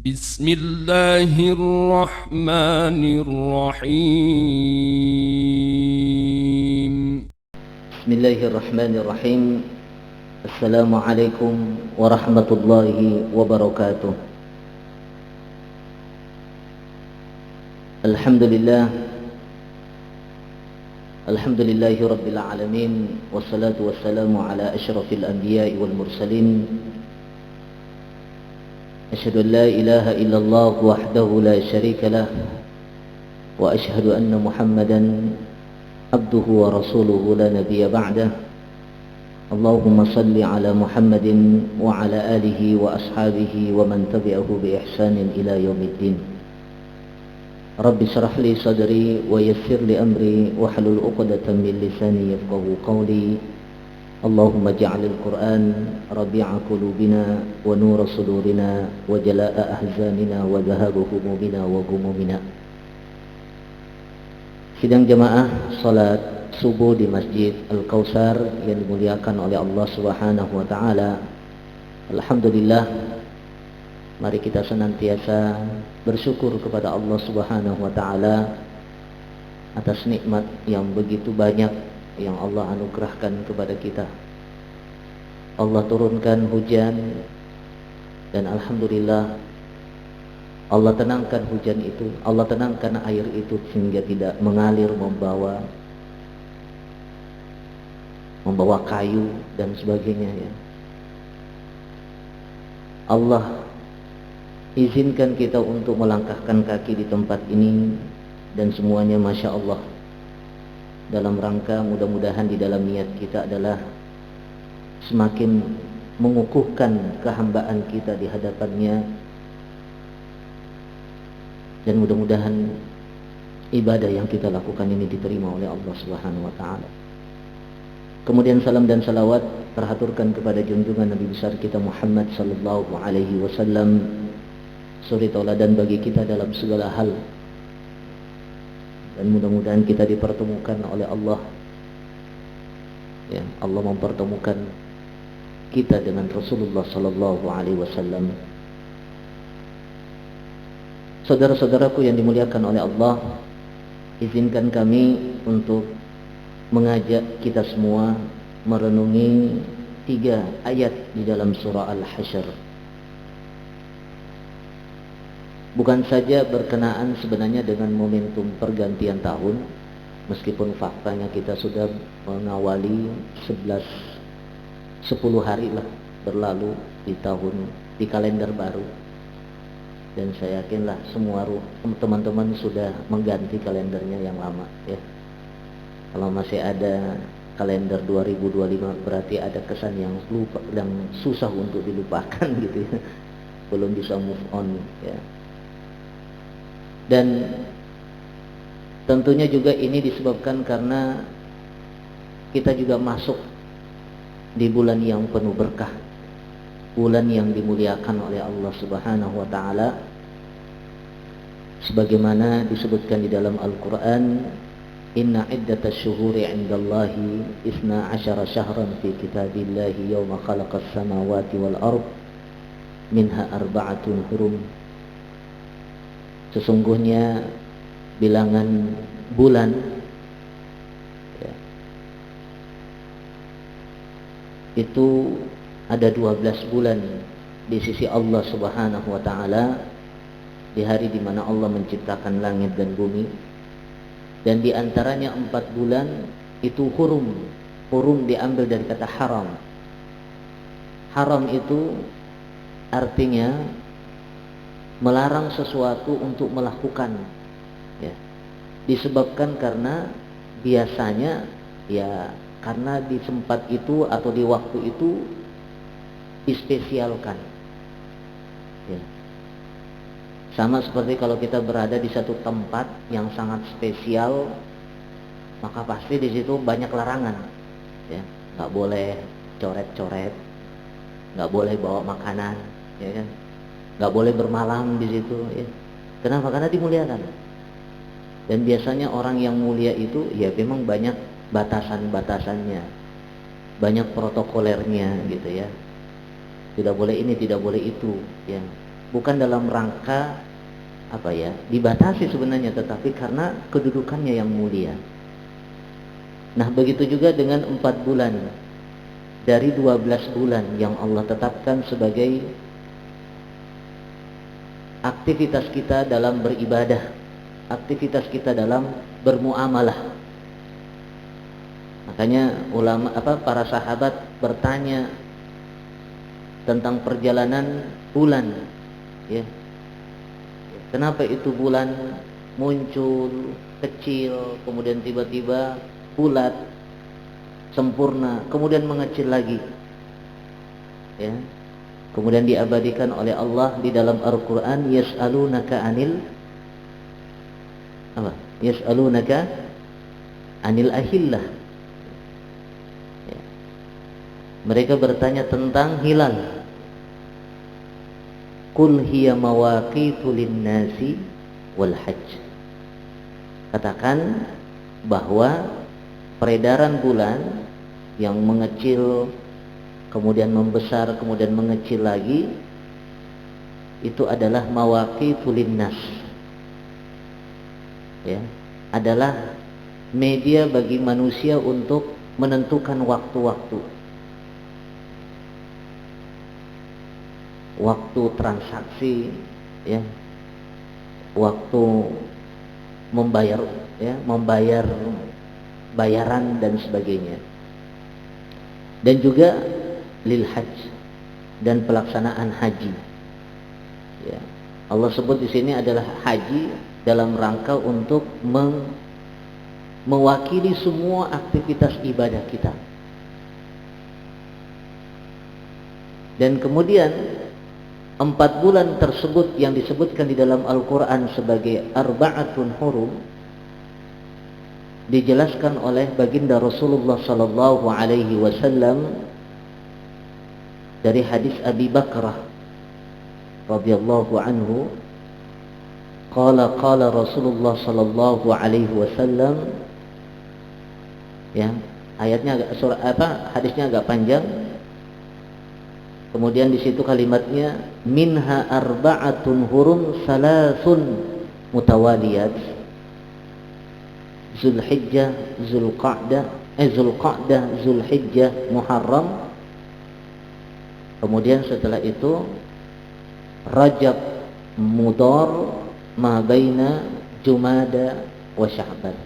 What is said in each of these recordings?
بسم الله الرحمن الرحيم. بسم الله الرحمن الرحيم. السلام عليكم ورحمة الله وبركاته. الحمد لله رب العالمين، والصلاة والسلام على أشرف الأنبياء والمرسلين. أشهد أن لا إله إلا الله وحده لا شريك له، وأشهد أن محمدا عبده ورسوله لا نبي بعده. اللهم صل على محمد وعلى آله وأصحابه ومن تبعه بإحسان إلى يوم الدين. رب اشرح لي صدري ويسر لي أمري واحلل عقدة من لساني يفقهوا قولي. اللهم اجعل القرآن ربيع قلوبنا ونور صدورنا وجلاء أحزاننا وذهاب همومنا وغمومنا. Sidang jamaah salat subuh di Masjid Al-Kautsar yang dimuliakan oleh Allah Subhanahu wa taala. Alhamdulillah, mari kita senantiasa bersyukur kepada Allah Subhanahu wa taala atas nikmat yang begitu banyak yang Allah anugerahkan kepada kita. Allah turunkan hujan dan alhamdulillah Allah tenangkan hujan itu, Allah tenangkan air itu sehingga tidak mengalir membawa kayu dan sebagainya ya. Allah izinkan kita untuk melangkahkan kaki di tempat ini dan semuanya Masya Allah, dalam rangka mudah-mudahan di dalam niat kita adalah semakin mengukuhkan kehambaan kita di hadapannya, dan mudah-mudahan ibadah yang kita lakukan ini diterima oleh Allah Subhanahu wa taala. Kemudian salam dan salawat terhaturkan kepada junjungan Nabi besar kita Muhammad sallallahu alaihi wasallam, suri tauladan bagi kita dalam segala hal. Dan mudah-mudahan kita dipertemukan oleh Allah. Ya, Allah mempertemukan kita dengan Rasulullah sallallahu alaihi wasallam. Saudara-saudaraku yang dimuliakan oleh Allah, izinkan kami untuk mengajak kita semua merenungi 3 ayat di dalam surah Al-Hasyr. Bukan saja berkenaan sebenarnya dengan momentum pergantian tahun, meskipun faktanya kita sudah mengawali 10 hari lah berlalu di kalender baru. Dan saya yakinlah semua teman-teman sudah mengganti kalendernya yang lama ya. Kalau masih ada kalender 2025 berarti ada kesan yang susah untuk dilupakan gitu ya. Belum bisa move on ya. Dan tentunya juga ini disebabkan karena kita juga masuk di bulan yang penuh berkah, bulan yang dimuliakan oleh Allah Subhanahu wa taala, sebagaimana disebutkan di dalam Al-Qur'an, inna iddatash syuhuri 'indallahi 12 syahran fi kitabillahi yawma khalaqas samawati wal ard minha arba'atun hurum. Sesungguhnya bilangan bulan ya, itu ada 12 bulan di sisi Allah Subhanahu wa taala di hari di mana Allah menciptakan langit dan bumi, dan di antaranya 4 bulan itu hurum. Hurum diambil dari kata haram. Haram itu artinya melarang sesuatu untuk melakukan ya. Disebabkan karena biasanya ya karena di tempat itu atau di waktu itu dispesialkan ya. Sama seperti kalau kita berada di satu tempat yang sangat spesial, maka pasti di situ banyak larangan ya. Nggak boleh coret-coret, nggak boleh bawa makanan ya kan, nggak boleh bermalam di situ ya. Kenapa? Karena dimuliakan. Dan biasanya orang yang mulia itu ya memang banyak batasan-batasannya, banyak protokolernya gitu ya. Tidak boleh ini, tidak boleh itu ya. bukan dalam rangka dibatasi sebenarnya, tetapi karena kedudukannya yang mulia. Nah, begitu juga dengan 4 bulan dari 12 bulan yang Allah tetapkan sebagai aktivitas kita dalam beribadah, aktivitas kita dalam bermuamalah. Makanya para sahabat bertanya tentang perjalanan bulan, ya. Kenapa itu bulan muncul kecil, kemudian tiba-tiba bulat, sempurna, kemudian mengecil lagi, ya. Kemudian diabadikan oleh Allah di dalam Al-Quran, yas'alunaka anil ahillah, ya. Mereka bertanya tentang hilal. Qul hiya mawaqitu linnasi wal hajj. Katakan bahwa peredaran bulan yang mengecil, kemudian membesar, kemudian mengecil lagi, itu adalah mawaqitu linnas, ya, adalah media bagi manusia untuk menentukan waktu-waktu transaksi, ya, waktu membayar bayaran dan sebagainya. Dan juga lil hajj, dan pelaksanaan haji, ya. Allah sebut di sini adalah haji dalam rangka untuk mewakili semua aktivitas ibadah kita. Dan kemudian 4 bulan tersebut yang disebutkan di dalam Al-Quran sebagai arba'atun hurum dijelaskan oleh baginda Rasulullah sallallahu alaihi wasallam dari hadis Abi Bakrah radhiyallahu anhu, qala Rasulullah sallallahu alaihi wasallam, ya, ayatnya hadisnya agak panjang. Kemudian di situ kalimatnya, minha arba'atun hurum salasun mutawaliyat, Zulhijjah, Zulqa'dah, Zulhijjah, Muharram. Kemudian setelah itu Rajab, Mudhar, ma baina Jumada wa Sya'ban.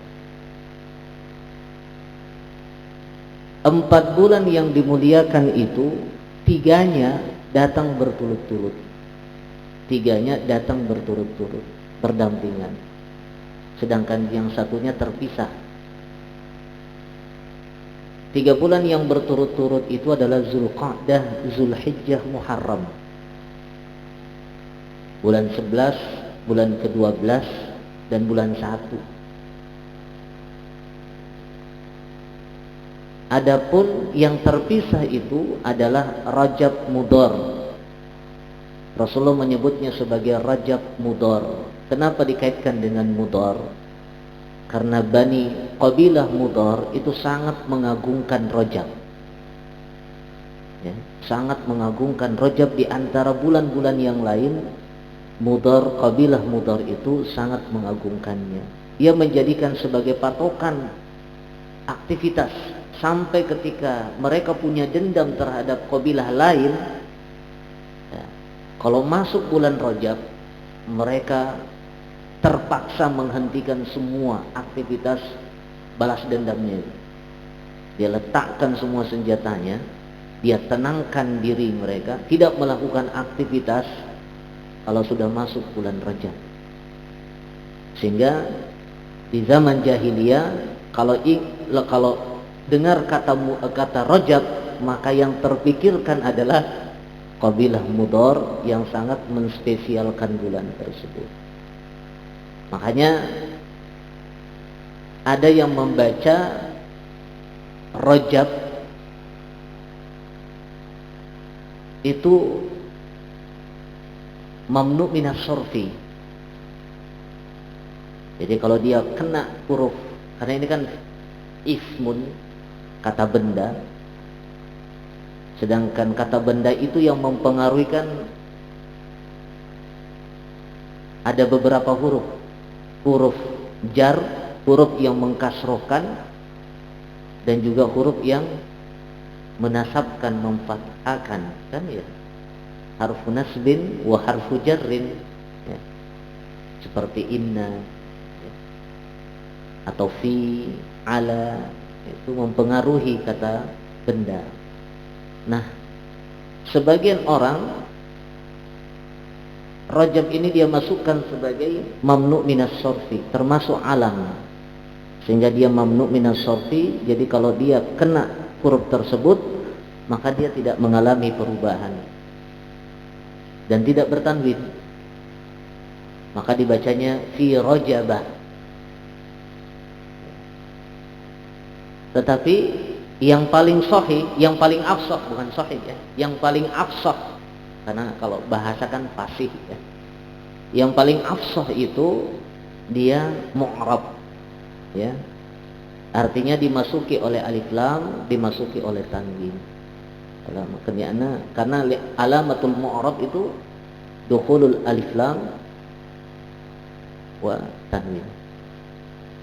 4 bulan yang dimuliakan itu, 3-nya datang berturut-turut. 3-nya datang berturut-turut, berdampingan. Sedangkan yang satunya terpisah. 3 bulan yang berturut-turut itu adalah Zulqa'dah, Zulhijjah, Muharram. Bulan 11, bulan ke-12, dan bulan 1. Adapun yang terpisah itu adalah Rajab Mudhar. Rasulullah menyebutnya sebagai Rajab Mudhar. Kenapa dikaitkan dengan Mudhar? Karena Bani Qabilah Mudhar itu sangat mengagungkan Rajab, ya, sangat mengagungkan Rajab. Di antara bulan-bulan yang lain, Qabilah Mudhar itu sangat mengagungkannya. Ia menjadikan sebagai patokan aktivitas, sampai ketika mereka punya dendam terhadap kabilah lain, ya, kalau masuk bulan Rajab, mereka terpaksa menghentikan semua aktivitas balas dendamnya. Dia letakkan semua senjatanya, dia tenangkan diri mereka, tidak melakukan aktivitas kalau sudah masuk bulan Rajab. Sehingga di zaman jahiliyah, kalau dengar kata Rajab, maka yang terpikirkan adalah kabilah Mudhar yang sangat menspesialkan bulan tersebut. Makanya ada yang membaca Rajab itu mamnu minas sorfi. Jadi kalau dia kena huruf, karena ini kan ismun, kata benda, sedangkan kata benda itu yang mempengaruhi kan ada beberapa huruf. Huruf jar, huruf yang mengkasrohkan, dan juga huruf yang menasabkan, memfathahkan, kan ya. Harfu nasbin wa harfu jarrin, ya. Seperti inna, ya. Atau fi, ala, itu mempengaruhi kata benda. Nah, sebagian orang rajab ini dia masukkan sebagai mamnu' minas sorfi, termasuk alam, sehingga dia mamnu' minas sorfi. Jadi kalau dia kena huruf tersebut, maka dia tidak mengalami perubahan dan tidak bertanwin, maka dibacanya fi rajabah. Tetapi yang paling sahih, yang paling afsah, bukan sahih ya, yang paling afsah, karena kalau bahasa kan fasih ya. Yang paling afsah itu dia mu'rab, ya. Artinya dimasuki oleh alif lam, dimasuki oleh tanwin. Karena alamatul mu'rab itu dukhulul alif lam wa tanwin.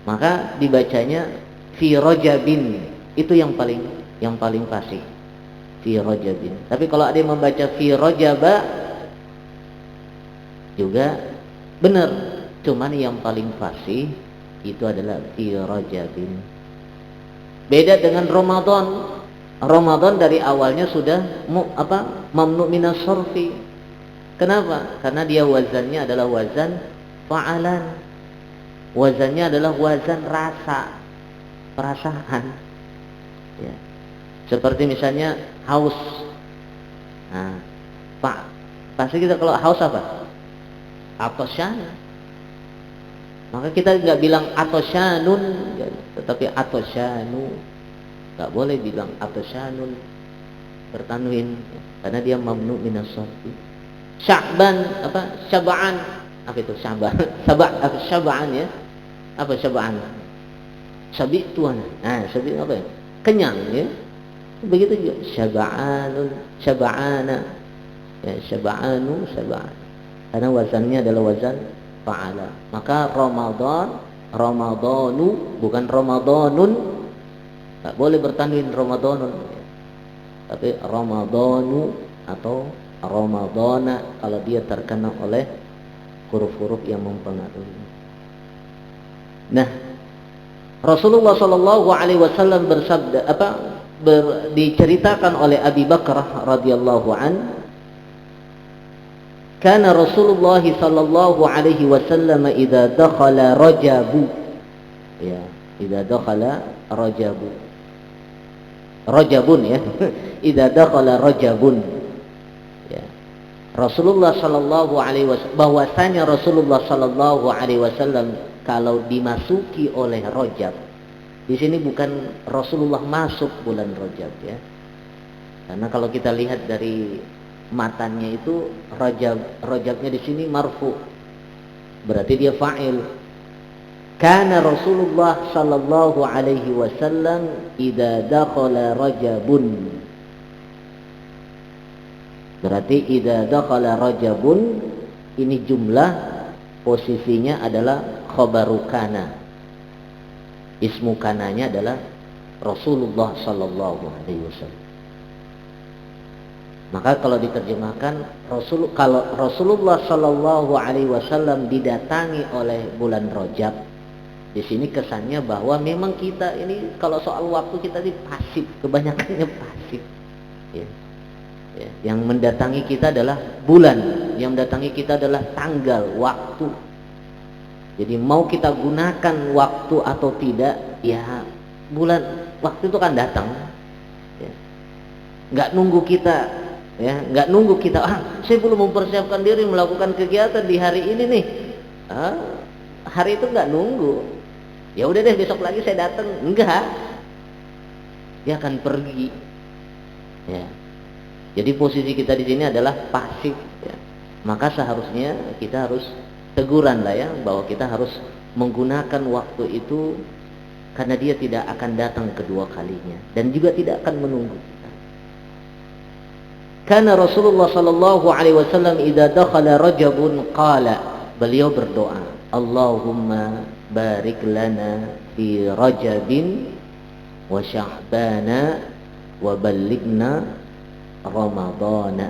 Maka dibacanya fi rajabin, itu yang paling fasih. Fi rajabin. Tapi kalau ada yang membaca fi rajaba juga benar, cuman yang paling fasih itu adalah fi rajabin. Beda dengan Ramadan. Ramadan dari awalnya sudah mamnu' minas sorfi. Kenapa? Karena dia wazannya adalah wazan fa'alan. Wazannya adalah wazan rasa, perasaan, ya. Seperti misalnya haus. Nah, pasti kita kalau haus apa? Atosyan. Maka kita nggak bilang atosyanun, tetapi atosyanu. Nggak boleh bilang atosyanun bertanwin, karena dia mamnu' minas sorfi. Sya'ban, syaba'an, apa itu syaba'an? Syaba'an ya. Apa syaba'an? Sabi'tuan. Nah, sabi' apa ya? Kenyang ya. Begitu juga syaba'anun, syaba'ana, ya, syaba'anu, syaba'an. Karena wazannya adalah wazan fa'ala. Maka Ramadan, Ramadanu, bukan Ramadanun. Tak boleh bertanwin Ramadanun, ya. Tapi Ramadanu atau Ramadana kalau dia terkena oleh huruf-huruf yang mempengaruhi. Nah, Rasulullah Shallallahu Alaihi Wasallam bersabda diceritakan oleh Abi Bakrah radhiyallahu an, kana Rasulullah Shallallahu Alaihi Wasallam idza dakhala Rajabu, ya, idza dakhala Rajabun ya, idza dakhala Rajabun, ya. Rasulullah Shallallahu Alaihi Wasallam, bahwasanya Rasulullah Shallallahu Alaihi Wasallam kalau dimasuki oleh Rajab. Di sini bukan Rasulullah masuk bulan Rajab ya. Karena kalau kita lihat dari matanya itu Rajabnya di sini marfu. Berarti dia fa'il. Kana Rasulullah sallallahu alaihi wasallam idza dakhala Rajabun. Berarti idza dakhala Rajabun ini jumlah, posisinya adalah khabaru kana. Ismu kananya adalah Rasulullah sallallahu alaihi wasallam. Maka kalau diterjemahkan kalau Rasulullah sallallahu alaihi wasallam didatangi oleh bulan Rajab, di sini kesannya bahwa memang kita ini kalau soal waktu kita ini pasif, kebanyakannya pasif. Ya. Ya. Yang mendatangi kita adalah bulan, yang mendatangi kita adalah tanggal, waktu. Jadi mau kita gunakan waktu atau tidak, ya bulan, waktu itu kan datang. Ya. Nggak nunggu kita, ya, nggak nunggu kita. Saya belum mempersiapkan diri melakukan kegiatan di hari ini nih. Hari itu nggak nunggu. Ya udah deh besok lagi saya datang. Enggak. Dia akan pergi. Ya. Jadi posisi kita di sini adalah pasif. Ya. Maka seharusnya kita harus teguran lah ya, bahwa kita harus menggunakan waktu itu karena dia tidak akan datang kedua kalinya dan juga tidak akan menunggu kita. Karena Rasulullah sallallahu alaihi wasallam idza dakhala Rajabun qala, beliau berdoa, Allahumma barik lana fi Rajabin wa Sya'bana wa ballighna Ramadana.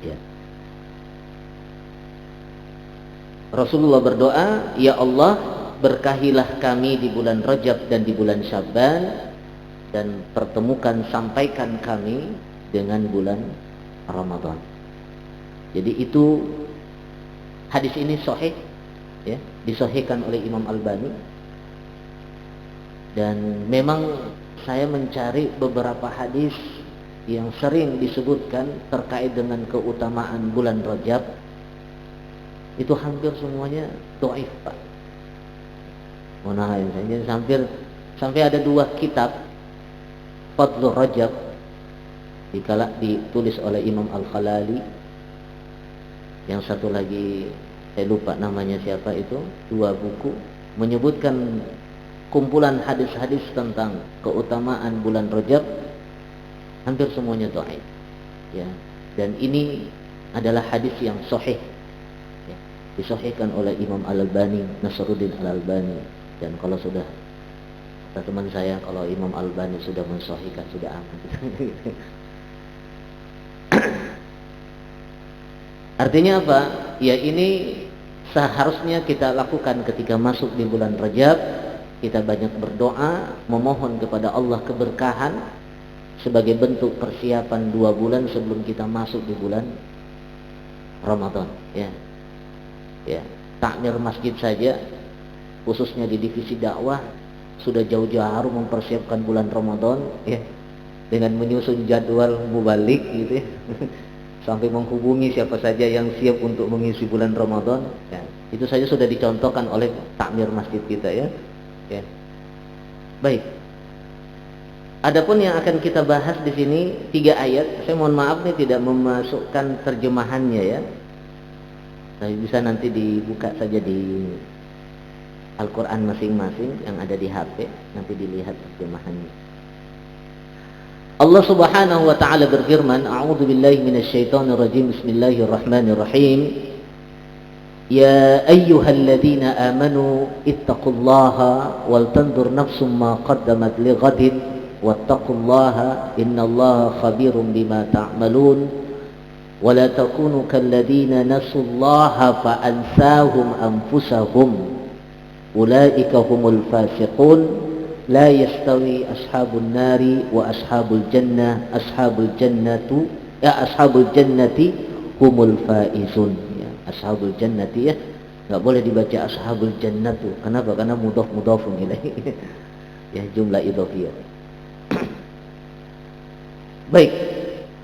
Ya. Rasulullah berdoa, ya Allah, berkahilah kami di bulan Rajab dan di bulan Sya'ban, dan pertemukan, sampaikan kami dengan bulan Ramadan. Jadi itu hadis ini sahih, ya, disahihkan oleh Imam Albani. Dan memang saya mencari beberapa hadis yang sering disebutkan terkait dengan keutamaan bulan Rajab, itu hampir semuanya dhaif, Pak. Jadi sampai ada 2 kitab Fadlur Rajab ditulis oleh Imam Al-Khalali, yang satu lagi saya lupa namanya siapa itu, 2 buku menyebutkan kumpulan hadis-hadis tentang keutamaan bulan Rajab, hampir semuanya dhaif, ya. Dan ini adalah hadis yang sahih, ya, disahihkan oleh Imam Al-Albani, Nasruddin Al-Albani. Dan kalau sudah, kata teman saya, kalau Imam Al-Albani sudah mensahihkan sudah aman. Artinya apa? Ya, ini seharusnya kita lakukan ketika masuk di bulan Rajab. Kita banyak berdoa, memohon kepada Allah keberkahan sebagai bentuk persiapan 2 bulan sebelum kita masuk di bulan Ramadan, ya. Ya, takmir masjid saja, khususnya di divisi dakwah, sudah jauh-jauh mempersiapkan bulan Ramadan, ya, dengan menyusun jadwal mubalik, gitu, ya. Sampai menghubungi siapa saja yang siap untuk mengisi bulan Ramadan, ya. Itu saja sudah dicontohkan oleh takmir masjid kita, ya. Ya. Baik. Adapun yang akan kita bahas di sini 3 ayat. Saya mohon maaf nih tidak memasukkan terjemahannya, ya. Tapi bisa nanti dibuka saja di Al-Quran masing-masing yang ada di HP, nanti dilihat terjemahannya. Allah Subhanahu wa taala berfirman, A'udzu billahi minasyaitonir rajim. Bismillahirrahmanirrahim. Ya ayyuhalladzina amanu ittaqullaha wal tanzur nafsum ma qaddamat lighadin wattaqullaha innallaha khabirum bima ta'malun wa la takunu kalladzina nasullaha fa ansahum anfusahum ulaika humul fasiqun la yastawi ashabun nari wa ashabul jannah ashabul jannati humul faizun. Ya, ashabul jannati, ya, nggak boleh dibaca ashabul jannatu. Kenapa? Karena mudhaf ilaih. Ya, jumlah idhofiyah. Baik,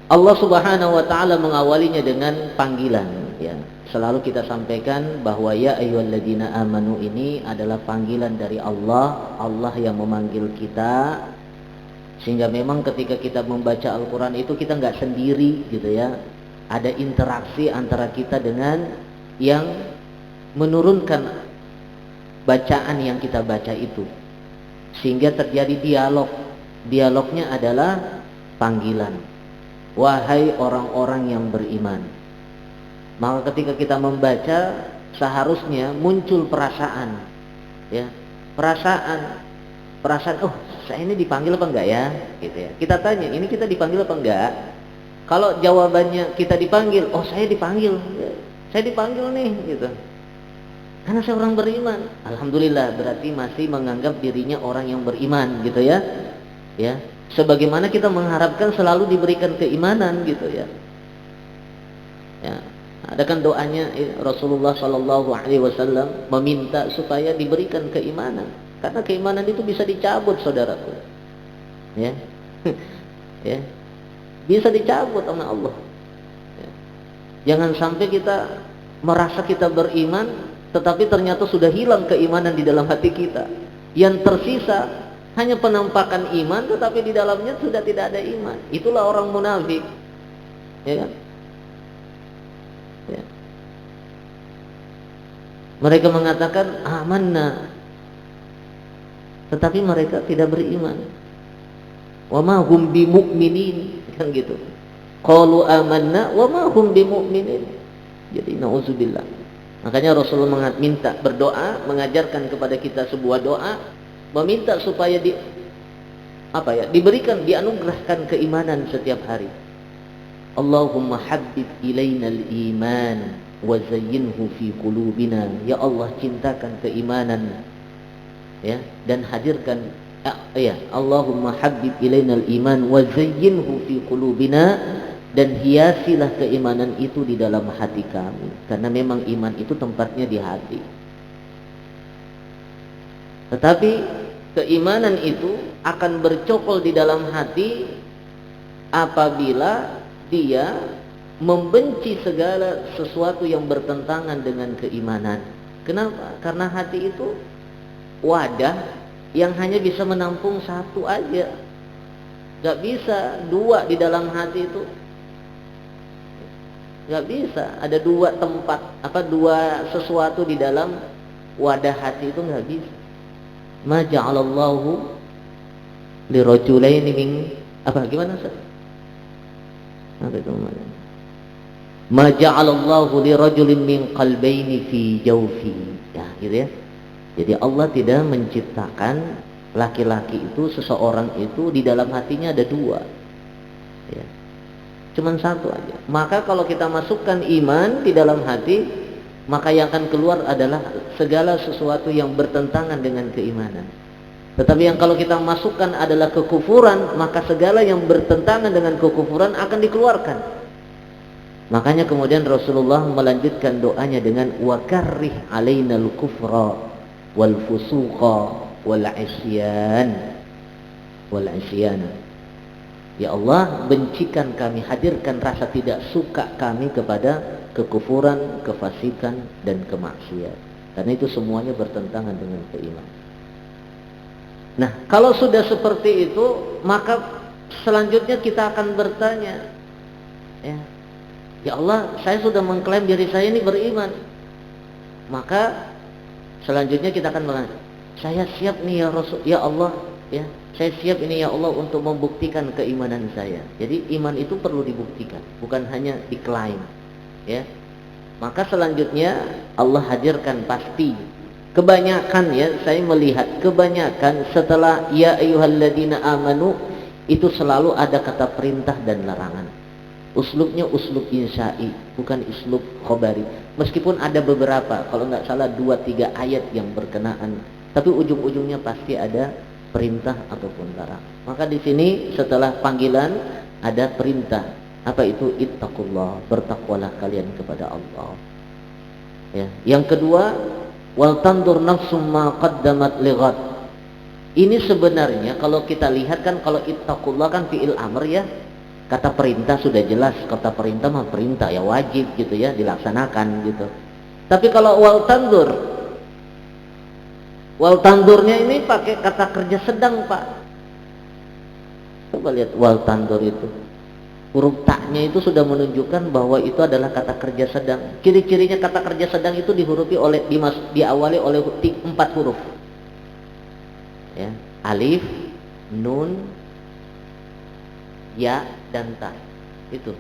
Allah Subhanahu wa taala mengawalinya dengan panggilan, ya. Selalu kita sampaikan bahwa ya ayyuhalladzina amanu ini adalah panggilan dari Allah, Allah yang memanggil kita. Sehingga memang ketika kita membaca Al-Quran itu kita nggak sendiri, gitu, ya. Ada interaksi antara kita dengan yang menurunkan bacaan yang kita baca itu, sehingga terjadi dialog. Dialognya adalah panggilan. Wahai orang-orang yang beriman. Maka ketika kita membaca seharusnya muncul perasaan, ya, perasaan, oh, saya ini dipanggil apa enggak, ya, gitu, ya. Kita tanya, ini kita dipanggil apa enggak? Kalau jawabannya kita dipanggil, oh saya dipanggil, ya, saya dipanggil nih, gitu, karena saya orang beriman, alhamdulillah, berarti masih menganggap dirinya orang yang beriman, gitu, ya. Ya, sebagaimana kita mengharapkan selalu diberikan keimanan, gitu, ya. Ya. Ada kan doanya Rasulullah Shallallahu Alaihi Wasallam meminta supaya diberikan keimanan, karena keimanan itu bisa dicabut, saudaraku, ya, ya, bisa dicabut sama Allah. Ya. Jangan sampai kita merasa kita beriman, tetapi ternyata sudah hilang keimanan di dalam hati kita. Yang tersisa hanya penampakan iman, tetapi di dalamnya sudah tidak ada iman. Itulah orang munafik, ya kan? Ya. Mereka mengatakan amanna, tetapi mereka tidak beriman. Wa ma hum bimu'minin, kan gitu. Qalu amanna wa ma hum bimu'minin. Jadi nauzubillah. Makanya Rasulullah minta berdoa, mengajarkan kepada kita sebuah doa, meminta supaya diberikan, dianugerahkan keimanan setiap hari. Allahumma habbib ilainal iman wa zayyinhu fi qulubina. Ya Allah, cintakan keimanan, ya, dan hadirkan Allahumma habbib ilainal iman wa zayyinhu fi qulubina, dan hiasilah keimanan itu di dalam hati kami, karena memang iman itu tempatnya di hati. Tetapi keimanan itu akan bercokol di dalam hati apabila dia membenci segala sesuatu yang bertentangan dengan keimanan. Kenapa? Karena hati itu wadah yang hanya bisa menampung satu aja, gak bisa dua di dalam hati itu. Gak bisa ada dua tempat, dua sesuatu di dalam wadah hati itu, gak bisa. Ma ja'alallahu lirajulaini min gimana Ustaz? Ma ja'alallahu lirajulin min qalbaini fi jawfi. Ya, gitu ya. Jadi Allah tidak menciptakan laki-laki itu, seseorang itu di dalam hatinya ada dua. Ya. Cuman satu aja. Maka kalau kita masukkan iman di dalam hati, maka yang akan keluar adalah segala sesuatu yang bertentangan dengan keimanan. Tetapi yang kalau kita masukkan adalah kekufuran, maka segala yang bertentangan dengan kekufuran akan dikeluarkan. Makanya kemudian Rasulullah melanjutkan doanya dengan wa karrih alainal kufra wal fusuqa wal isyan. Ya Allah, bencikan kami, hadirkan rasa tidak suka kami kepada kekufuran, kefasikan, dan kemaksiatan. Karena itu semuanya bertentangan dengan keimanan. Nah, kalau sudah seperti itu, maka selanjutnya kita akan bertanya, ya Allah, saya sudah mengklaim diri saya ini beriman. Maka selanjutnya kita akan bertanya, saya siap nih ya Rasul, ya Allah, ya, saya siap ini ya Allah untuk membuktikan keimanan saya. Jadi iman itu perlu dibuktikan, bukan hanya diklaim, ya. Maka selanjutnya Allah hadirkan pasti. Kebanyakan, ya, saya melihat kebanyakan setelah ya ayyuhalladzina amanu itu selalu ada kata perintah dan larangan. Uslubnya uslub insya'i, bukan uslub khobari. Meskipun ada beberapa, kalau nggak salah 2-3 ayat yang berkenaan, tapi ujung-ujungnya pasti ada perintah ataupun larangan. Maka di sini setelah panggilan ada perintah. Apa itu? Ittaqullah, bertakwalah kalian kepada Allah. Ya. Yang kedua, wal tandur nafsum ma qaddamat lighad. Ini sebenarnya kalau kita lihat kan, kalau ittaqullah kan fi'il amr, ya. Kata perintah sudah jelas, kata perintah mah perintah, ya wajib gitu ya, dilaksanakan gitu. Tapi kalau wal tandurnya ini pakai kata kerja sedang, Pak. Coba lihat wal tandur itu. Huruf taknya itu sudah menunjukkan bahwa itu adalah kata kerja sedang. Ciri-cirinya kata kerja sedang itu diawali oleh 4 huruf. Ya, alif, nun, ya, dan ta. Itu.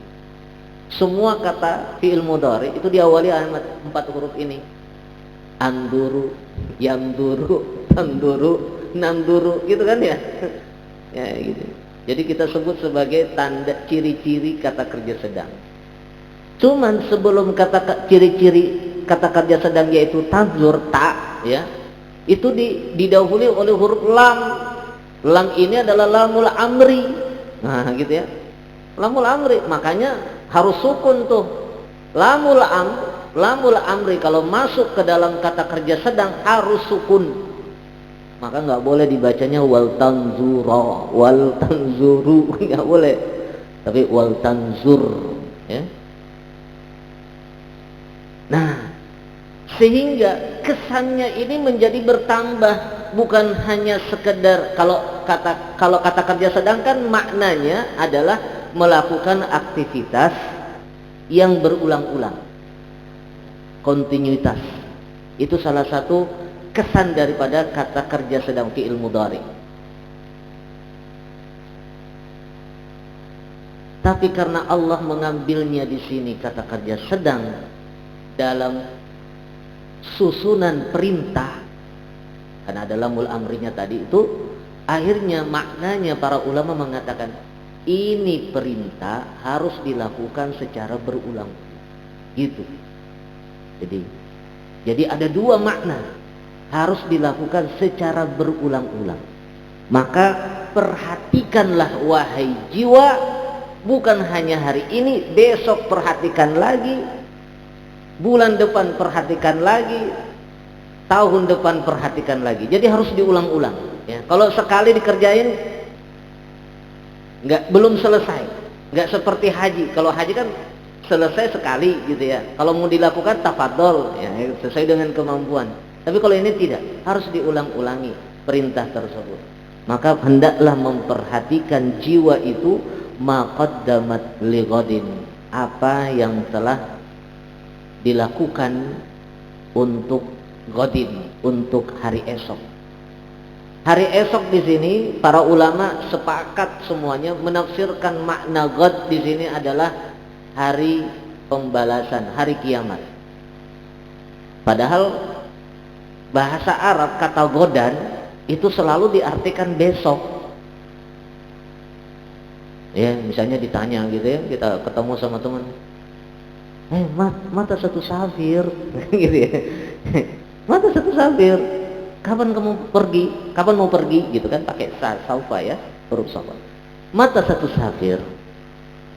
Semua kata fi'il mudhari itu diawali oleh 4 huruf ini. Anduru, yamduru, tanduru, namduru, gitu kan ya? Ya gitu. Jadi kita sebut sebagai tanda ciri-ciri kata kerja sedang. Cuman sebelum ciri-ciri kata kerja sedang yaitu tanzur, ta, ya, itu didahului oleh huruf lam. Lam ini adalah lamul amri. Nah, gitu ya. Lamul amri, makanya harus sukun tuh. Lamul amri kalau masuk ke dalam kata kerja sedang harus sukun. Maka nggak boleh dibacanya wal tanzura, wal tanzuru, nggak boleh. Tapi wal tanzur, ya. Nah, sehingga kesannya ini menjadi bertambah, bukan hanya sekedar kalau kata kerja sedang kan maknanya adalah melakukan aktivitas yang berulang-ulang, kontinuitas. Itu salah satu kesan daripada kata kerja sedang fi'il mudhari. Tapi karena Allah mengambilnya di sini kata kerja sedang dalam susunan perintah, karena ada lamul amrinya tadi itu, akhirnya maknanya para ulama mengatakan ini perintah harus dilakukan secara berulang gitu. Jadi ada dua makna, harus dilakukan secara berulang-ulang. Maka perhatikanlah wahai jiwa, bukan hanya hari ini, besok perhatikan lagi, bulan depan perhatikan lagi, tahun depan perhatikan lagi. Jadi harus diulang-ulang ya. Kalau sekali dikerjain belum selesai, nggak seperti haji. Kalau haji kan selesai sekali gitu ya. Kalau mau dilakukan tafadhol ya, sesuai dengan kemampuan. Tapi kalau ini tidak, harus diulang-ulangi perintah tersebut. Maka hendaklah memperhatikan jiwa itu maqaddamat li ghadin, apa yang telah dilakukan untuk ghadin, untuk hari esok. Hari esok di sini para ulama sepakat semuanya menafsirkan makna ghad di sini adalah hari pembalasan, hari kiamat. Padahal bahasa Arab kata ghadan itu selalu diartikan besok. Ya, misalnya ditanya gitu ya, kita ketemu sama teman, mata satu safir, gitu ya. Mata satu safir, kapan kamu pergi? Kapan mau pergi? Gitu kan, pakai saufa ya, huruf saufa. Mata satu safir,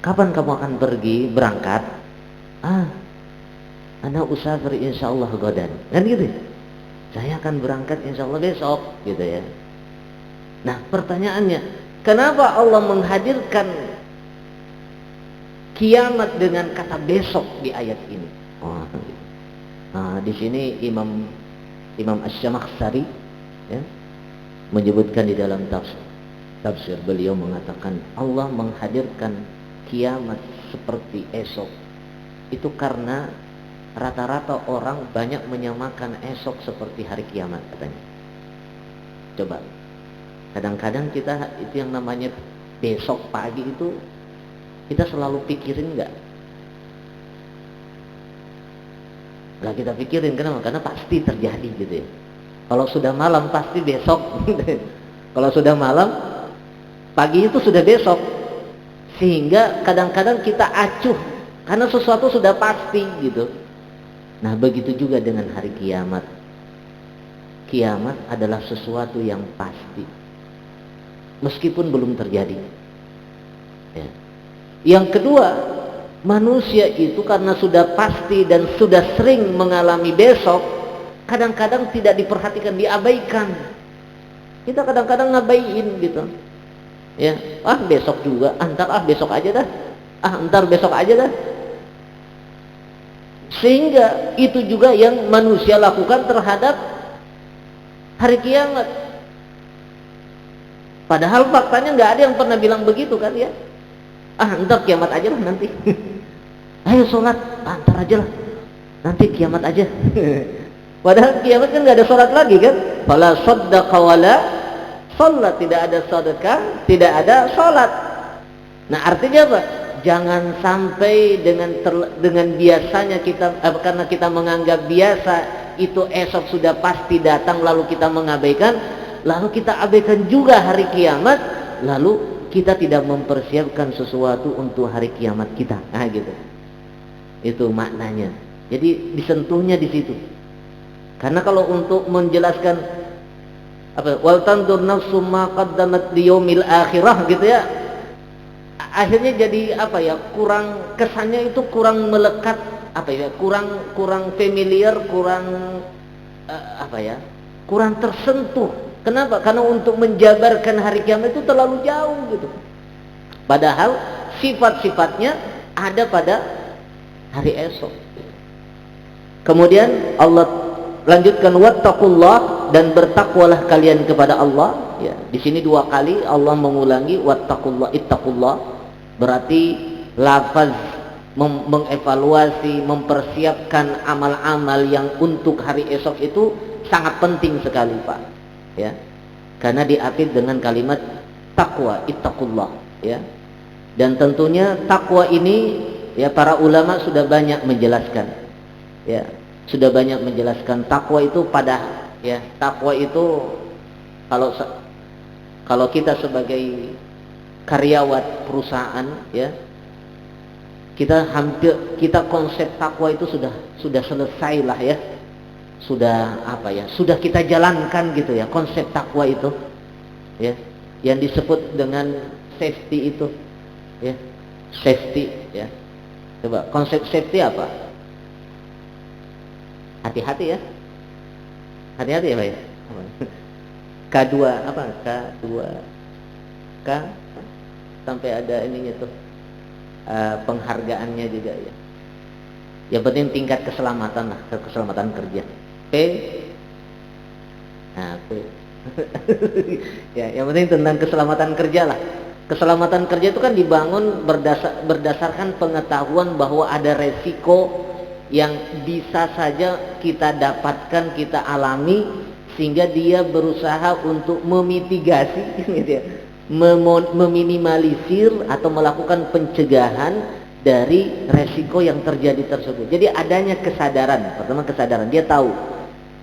kapan kamu akan pergi berangkat? Ana usafir insyaallah gadan, kan gitu. Saya akan berangkat insyaallah besok, gitu ya. Nah pertanyaannya, kenapa Allah menghadirkan kiamat dengan kata besok di ayat ini? Di sini Imam Asy-Syamakhsyari ya, menyebutkan di dalam tafsir beliau mengatakan Allah menghadirkan kiamat seperti esok itu karena rata-rata orang banyak menyamakan esok seperti hari kiamat katanya. Coba, kadang-kadang kita itu yang namanya besok pagi itu kita selalu pikirin nggak? Nggak kita pikirin, kenapa? Karena pasti terjadi gitu ya. Kalau sudah malam pasti besok. Kalau sudah malam, pagi itu sudah besok. Sehingga kadang-kadang kita acuh karena sesuatu sudah pasti gitu. Nah begitu juga dengan hari kiamat. Kiamat adalah sesuatu yang pasti, meskipun belum terjadi ya. Yang kedua, manusia itu karena sudah pasti dan sudah sering mengalami besok, kadang-kadang tidak diperhatikan, diabaikan. Kita kadang-kadang ngabaiin gitu ya, besok juga, entar besok aja dah, entar besok aja dah. Sehingga itu juga yang manusia lakukan terhadap hari kiamat. Padahal faktanya nggak ada yang pernah bilang begitu kan ya. Entar kiamat aja lah nanti. Ayo sholat, entar aja lah, nanti kiamat aja. Padahal kiamat kan nggak ada sholat lagi kan. Fala shaddaqa wala sholat, tidak ada sedekah, tidak ada sholat. Nah artinya apa? Jangan sampai dengan biasanya kita karena kita menganggap biasa itu esok sudah pasti datang, lalu kita mengabaikan, lalu kita abaikan juga hari kiamat, lalu kita tidak mempersiapkan sesuatu untuk hari kiamat kita. Nah gitu. Itu maknanya. Jadi disentuhnya di situ. Karena kalau untuk menjelaskan wal tandur nafsum ma qaddamat liyaumil akhirah gitu ya, akhirnya jadi kurang, kesannya itu kurang melekat, kurang familiar, kurang tersentuh. Kenapa? Karena untuk menjabarkan hari kiamat itu terlalu jauh gitu. Padahal sifat-sifatnya ada pada hari esok. Kemudian Allah lanjutkan wattaqullah, dan bertakwalah kalian kepada Allah ya. Di sini dua kali Allah mengulangi wattaqullah, ittaqullah. Berarti lafaz mengevaluasi, mempersiapkan amal-amal yang untuk hari esok itu sangat penting sekali Pak ya. Karena diakhiri dengan kalimat taqwa, ittaqullah ya. Dan tentunya takwa ini ya para ulama sudah banyak menjelaskan ya. sudah banyak menjelaskan takwa itu ya, takwa itu kalau kita sebagai karyawan perusahaan ya, kita konsep takwa itu sudah selesai lah ya, sudah kita jalankan gitu ya, konsep takwa itu ya, yang disebut dengan safety itu ya, safety ya. Coba konsep safety apa? Hati-hati ya, hati-hati ya Pak ya. K2 apa? K sampai ada ininya tuh, penghargaannya juga ya. Yang penting tingkat keselamatan lah, keselamatan kerja. P, nah P. Ya, yang penting tentang keselamatan kerja lah. Keselamatan kerja itu kan dibangun berdasarkan pengetahuan bahwa ada resiko yang bisa saja kita dapatkan, kita alami, sehingga dia berusaha untuk memitigasi gitu ya, meminimalisir atau melakukan pencegahan dari resiko yang terjadi tersebut. Jadi adanya kesadaran, pertama kesadaran, dia tahu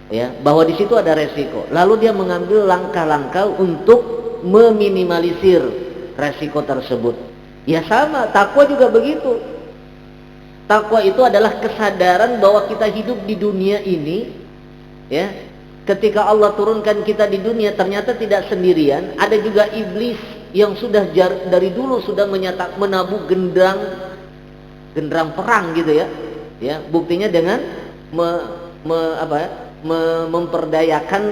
ya bahwa di situ ada resiko, lalu dia mengambil langkah-langkah untuk meminimalisir resiko tersebut. Ya sama, takwa juga begitu. Takwa itu adalah kesadaran bahwa kita hidup di dunia ini ya, ketika Allah turunkan kita di dunia ternyata tidak sendirian, ada juga iblis yang sudah dari dulu sudah menabuh genderang perang gitu ya. Ya, buktinya dengan memperdayakan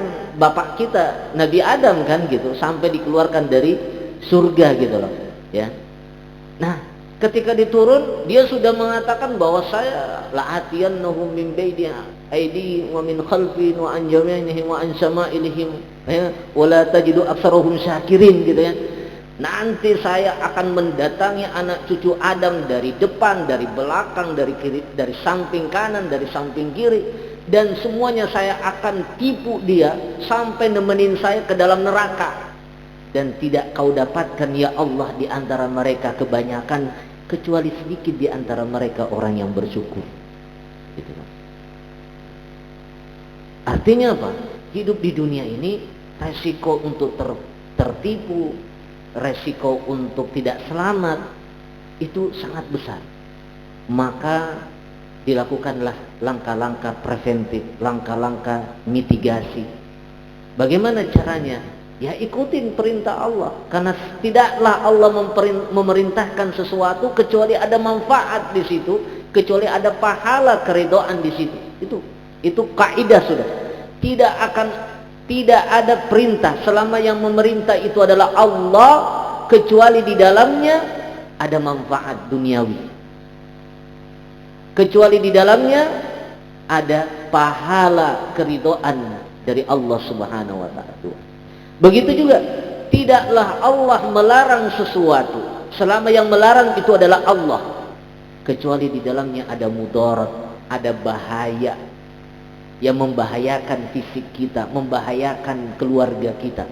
bapak kita Nabi Adam kan gitu, sampai dikeluarkan dari surga gitu loh ya. Nah, ketika diturun dia sudah mengatakan bahwa saya la'atiyannahum min baini aidi wa min khalfi wa an yaminihim wa an shama'ilihim ya, wa la tajidu aktsarahum syakirin gitu ya. Nanti saya akan mendatangi anak cucu Adam dari depan, dari belakang, dari kiri, dari samping kanan, dari samping kiri, dan semuanya saya akan tipu dia sampai nemenin saya ke dalam neraka. Dan tidak kau dapatkan ya Allah di antara mereka kebanyakan, kecuali sedikit di antara mereka orang yang bersyukur. Gitu. Artinya apa? Hidup di dunia ini resiko untuk tertipu, resiko untuk tidak selamat itu sangat besar. Maka dilakukanlah langkah-langkah preventif, langkah-langkah mitigasi. Bagaimana caranya? Ya ikutin perintah Allah, karena tidaklah Allah memerintahkan sesuatu kecuali ada manfaat di situ, kecuali ada pahala keridhaan di situ. Itu kaidah sudah. Tidak ada perintah selama yang memerintah itu adalah Allah, kecuali di dalamnya ada manfaat duniawi, kecuali di dalamnya ada pahala keridhaan dari Allah Subhanahu wa ta'ala. Begitu juga, tidaklah Allah melarang sesuatu selama yang melarang itu adalah Allah, kecuali di dalamnya ada mudarat, ada bahaya yang membahayakan fisik kita, membahayakan keluarga kita,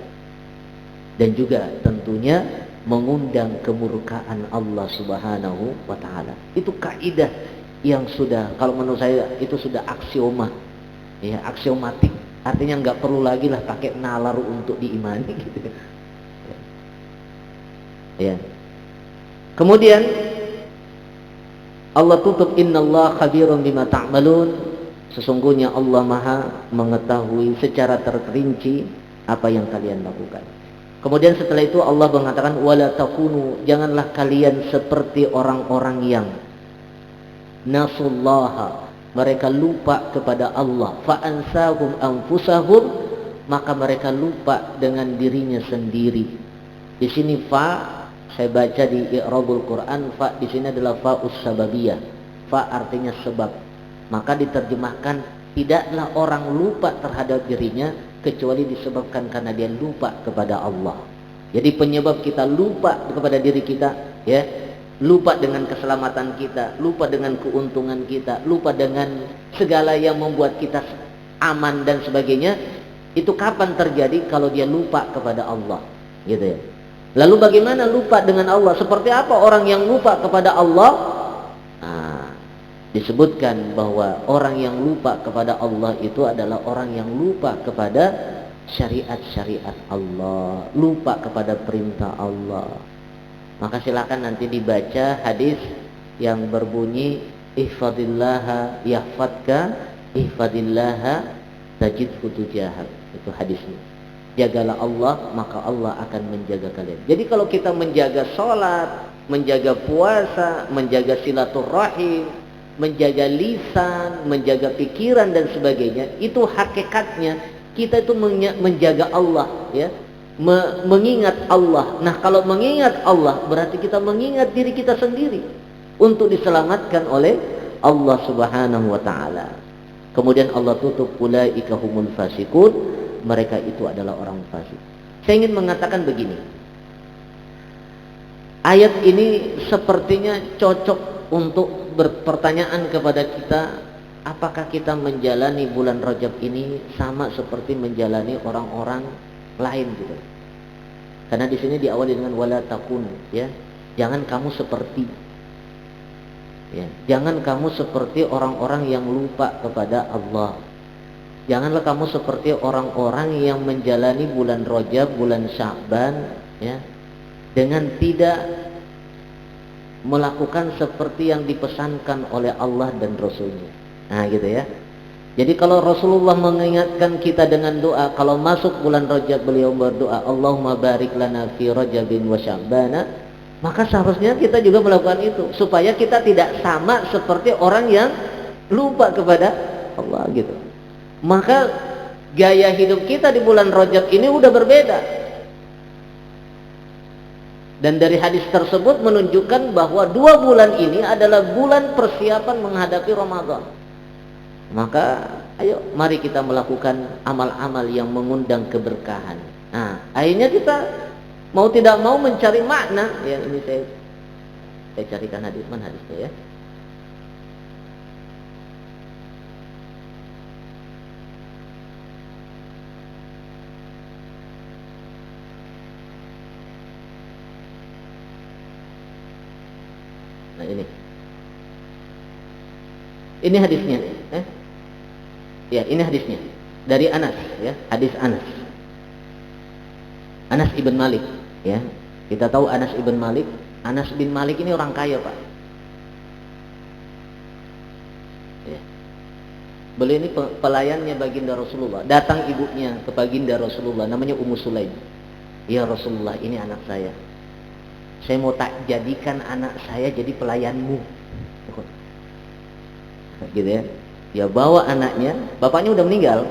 dan juga tentunya mengundang kemurkaan Allah Subhanahu wa ta'ala. Itu kaidah yang sudah, kalau menurut saya itu sudah aksioma ya, aksiomatik. Artinya nggak perlu lagi lah pakai nalar untuk diimani gitu ya. Kemudian Allah tutup, innallaha khabirun bima ta'malun, sesungguhnya Allah Maha mengetahui secara terperinci apa yang kalian lakukan. Kemudian setelah itu Allah mengatakan wala takunu, janganlah kalian seperti orang-orang yang nasullaha, mereka lupa kepada Allah, fa ansahum anfusahum, maka mereka lupa dengan dirinya sendiri. Di sini fa, saya baca di i'rabul Quran, fa di sini adalah fa'us sababiyah. Fa artinya sebab. Maka diterjemahkan tidaklah orang lupa terhadap dirinya kecuali disebabkan karena dia lupa kepada Allah. Jadi penyebab kita lupa kepada diri kita ya, lupa dengan keselamatan kita, lupa dengan keuntungan kita, lupa dengan segala yang membuat kita aman dan sebagainya. Itu kapan terjadi? Kalau dia lupa kepada Allah, gitu ya. Lalu bagaimana lupa dengan Allah? Seperti apa orang yang lupa kepada Allah? Nah, disebutkan bahwa orang yang lupa kepada Allah itu adalah orang yang lupa kepada syariat-syariat Allah, lupa kepada perintah Allah. Maka silakan nanti dibaca hadis yang berbunyi ihfadillaha yahfadka, ihfadillaha tajidhu tujahak. Itu hadisnya. Jagalah Allah, maka Allah akan menjaga kalian. Jadi kalau kita menjaga sholat, menjaga puasa, menjaga silaturahim, menjaga lisan, menjaga pikiran dan sebagainya, itu hakikatnya kita itu menjaga Allah, ya, mengingat Allah. Nah, kalau mengingat Allah berarti kita mengingat diri kita sendiri untuk diselamatkan oleh Allah Subhanahu wa taala. Kemudian Allah tutup ulaika humul fasiqun, mereka itu adalah orang fasik. Saya ingin mengatakan begini. Ayat ini sepertinya cocok untuk berpertanyaan kepada kita, apakah kita menjalani bulan Rajab ini sama seperti menjalani orang-orang lain gitu. Karena di sini diawali dengan wala takun, ya. Jangan kamu seperti, ya, jangan kamu seperti orang-orang yang lupa kepada Allah. Janganlah kamu seperti orang-orang yang menjalani bulan Rajab, bulan Sya'ban, ya, dengan tidak melakukan seperti yang dipesankan oleh Allah dan Rasulnya. Nah gitu ya. Jadi kalau Rasulullah mengingatkan kita dengan doa, kalau masuk bulan Rajab beliau berdoa, Allahumma barik lana fi Rajabin wa Sya'bana, maka seharusnya kita juga melakukan itu, supaya kita tidak sama seperti orang yang lupa kepada Allah gitu. Maka gaya hidup kita di bulan Rajab ini udah berbeda. Dan dari hadis tersebut menunjukkan bahwa 2 bulan ini adalah bulan persiapan menghadapi Ramadan. Maka ayo mari kita melakukan amal-amal yang mengundang keberkahan. Nah, akhirnya kita mau tidak mau mencari makna. Ya, ini saya carikan hadis, mana hadisnya ya? Nah ini hadisnya, ya ini hadisnya dari Anas, ya, hadis Anas ibn Malik, ya. Kita tahu Anas ibn Malik. Anas bin Malik ini orang kaya, Pak. Ya. Beliau ini pelayannya baginda Rasulullah. Datang ibunya ke baginda Rasulullah, namanya Ummu Sulaim. Ya Rasulullah, ini anak saya. Saya mau tak jadikan anak saya jadi pelayanmu, gitu ya. Dia bawa anaknya, bapaknya udah meninggal,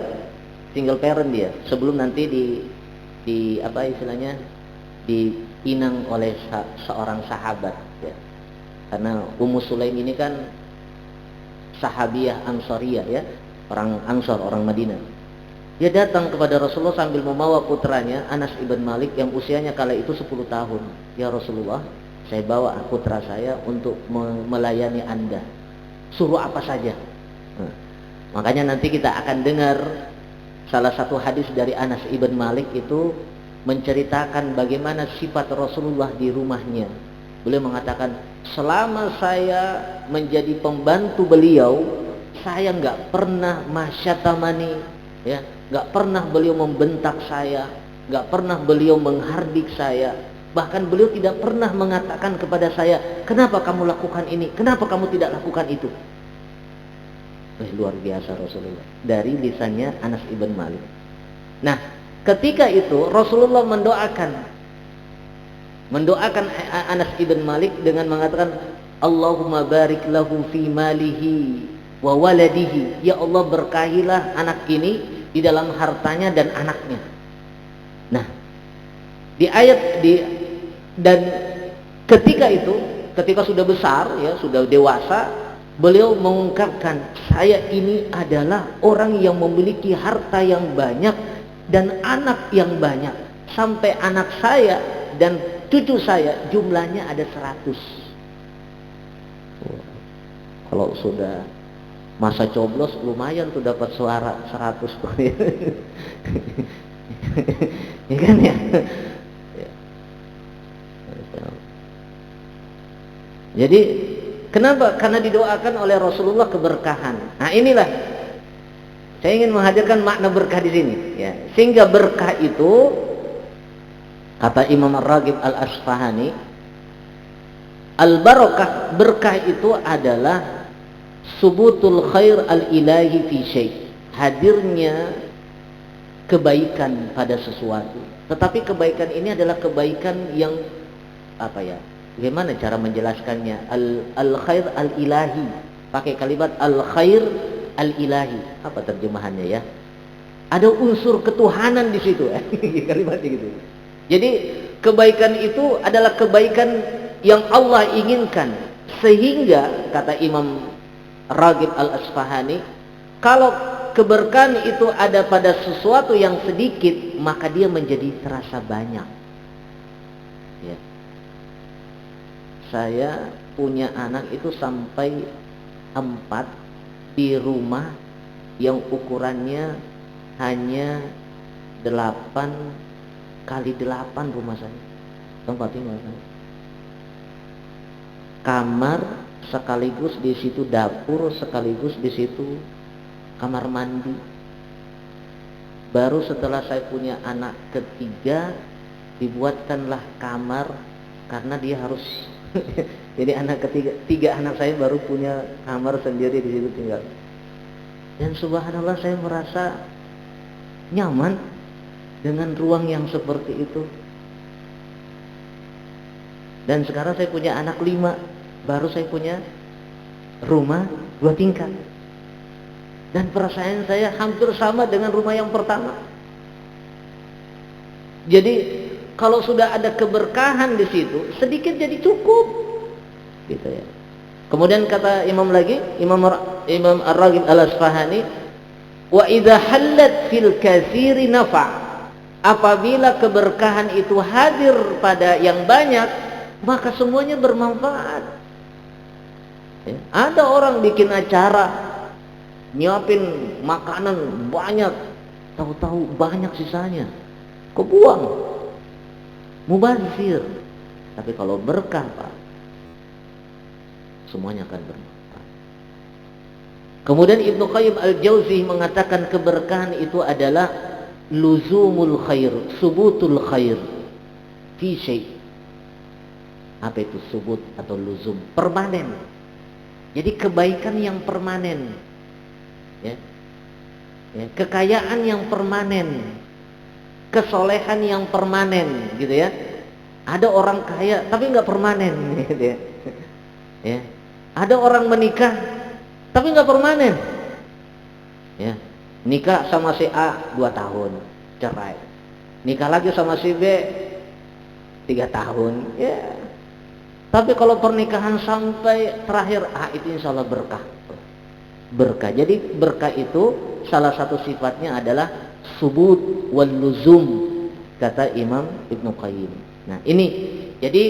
single parent dia. Sebelum nanti di apa istilahnya, dipinang oleh seorang sahabat, ya. Karena Ummu Sulaim ini kan sahabiyah Ansariyah, ya, orang Ansar, orang Madinah. Dia datang kepada Rasulullah sambil membawa putranya Anas ibn Malik yang usianya kala itu 10 tahun. Ya Rasulullah, saya bawa putra saya untuk melayani Anda. Suruh apa saja. Nah, makanya nanti kita akan dengar salah satu hadis dari Anas ibn Malik itu menceritakan bagaimana sifat Rasulullah di rumahnya. Beliau mengatakan, selama saya menjadi pembantu beliau, saya nggak pernah masyatamani, ya, nggak pernah beliau membentak saya, nggak pernah beliau menghardik saya. Bahkan beliau tidak pernah mengatakan kepada saya, kenapa kamu lakukan ini, kenapa kamu tidak lakukan itu. Luar biasa Rasulullah dari lisannya Anas ibn Malik. Nah, ketika itu Rasulullah mendoakan Anas ibn Malik dengan mengatakan, Allahumma barik lahu fi malihi wa waladihi. Ya Allah, berkahilah anak ini di dalam hartanya dan anaknya. Nah, dan ketika sudah besar, ya, sudah dewasa, beliau mengungkapkan, saya ini adalah orang yang memiliki harta yang banyak dan anak yang banyak. Sampai anak saya dan cucu saya jumlahnya ada 100. Kalau sudah masa coblos lumayan tuh dapat suara 100 tuh. Ya kan ya? Jadi Kenapa? Karena didoakan oleh Rasulullah keberkahan. Nah, inilah saya ingin menghadirkan makna berkah di sini, ya. Sehingga berkah itu, kata Imam Ar-Raghib Al-Asfahani, al-barakah, berkah itu adalah subutul khair al-ilahi fi syai', hadirnya kebaikan pada sesuatu. Tetapi kebaikan ini adalah kebaikan yang apa ya? Bagaimana cara menjelaskannya? Al-khair al-ilahi. Pakai kalimat al-khair al-ilahi. Apa terjemahannya ya? Ada unsur ketuhanan di situ. Kalimatnya gitu. Jadi kebaikan itu adalah kebaikan yang Allah inginkan. Sehingga kata Imam Raghib Al-Asfahani, kalau keberkahan itu ada pada sesuatu yang sedikit, maka dia menjadi terasa banyak. Ya. Saya punya anak itu sampai 4 di rumah yang ukurannya hanya 8 kali 8 rumah saya. Tempat tinggal saya. Kamar sekaligus di situ dapur, sekaligus di situ kamar mandi. Baru setelah saya punya anak ketiga, dibuatkanlah kamar, karena dia harus jadi anak tiga anak saya baru punya kamar sendiri di situ tinggal. Dan subhanallah, saya merasa nyaman dengan ruang yang seperti itu. Dan sekarang saya punya anak 5, baru saya punya rumah 2 tingkat. Dan perasaan saya hampir sama dengan rumah yang pertama. Jadi kalau sudah ada keberkahan di situ, sedikit jadi cukup, gitu ya. Kemudian kata Imam lagi, Imam Ar-Raghib Al-Asfahani, wa idza hallat fil katsiri nafa', apabila keberkahan itu hadir pada yang banyak, maka semuanya bermanfaat. Ya. Ada orang bikin acara, nyiapin makanan banyak, tahu-tahu banyak sisanya, kebuang. Mubazir. Tapi kalau berkah, Pak, semuanya akan bermanfaat. Kemudian Ibnu Qayyim Al-Jauzi mengatakan keberkahan itu adalah luzumul khair, subutul khair fi syai'. Apa itu subut atau luzum? Permanen. Jadi kebaikan yang permanen, ya. Ya, kekayaan yang permanen, kesolehan yang permanen, gitu ya. Ada orang kaya tapi nggak permanen, gitu ya. Ya. Ada orang menikah tapi nggak permanen. Ya. Nikah sama si A 2 tahun, cerai. Nikah lagi sama si B 3 tahun, ya. Tapi kalau pernikahan sampai terakhir, itu insya Allah berkah. Berkah. Jadi berkah itu salah satu sifatnya adalah subut wal luzum, kata Imam Ibnu Qayyim. Nah, ini jadi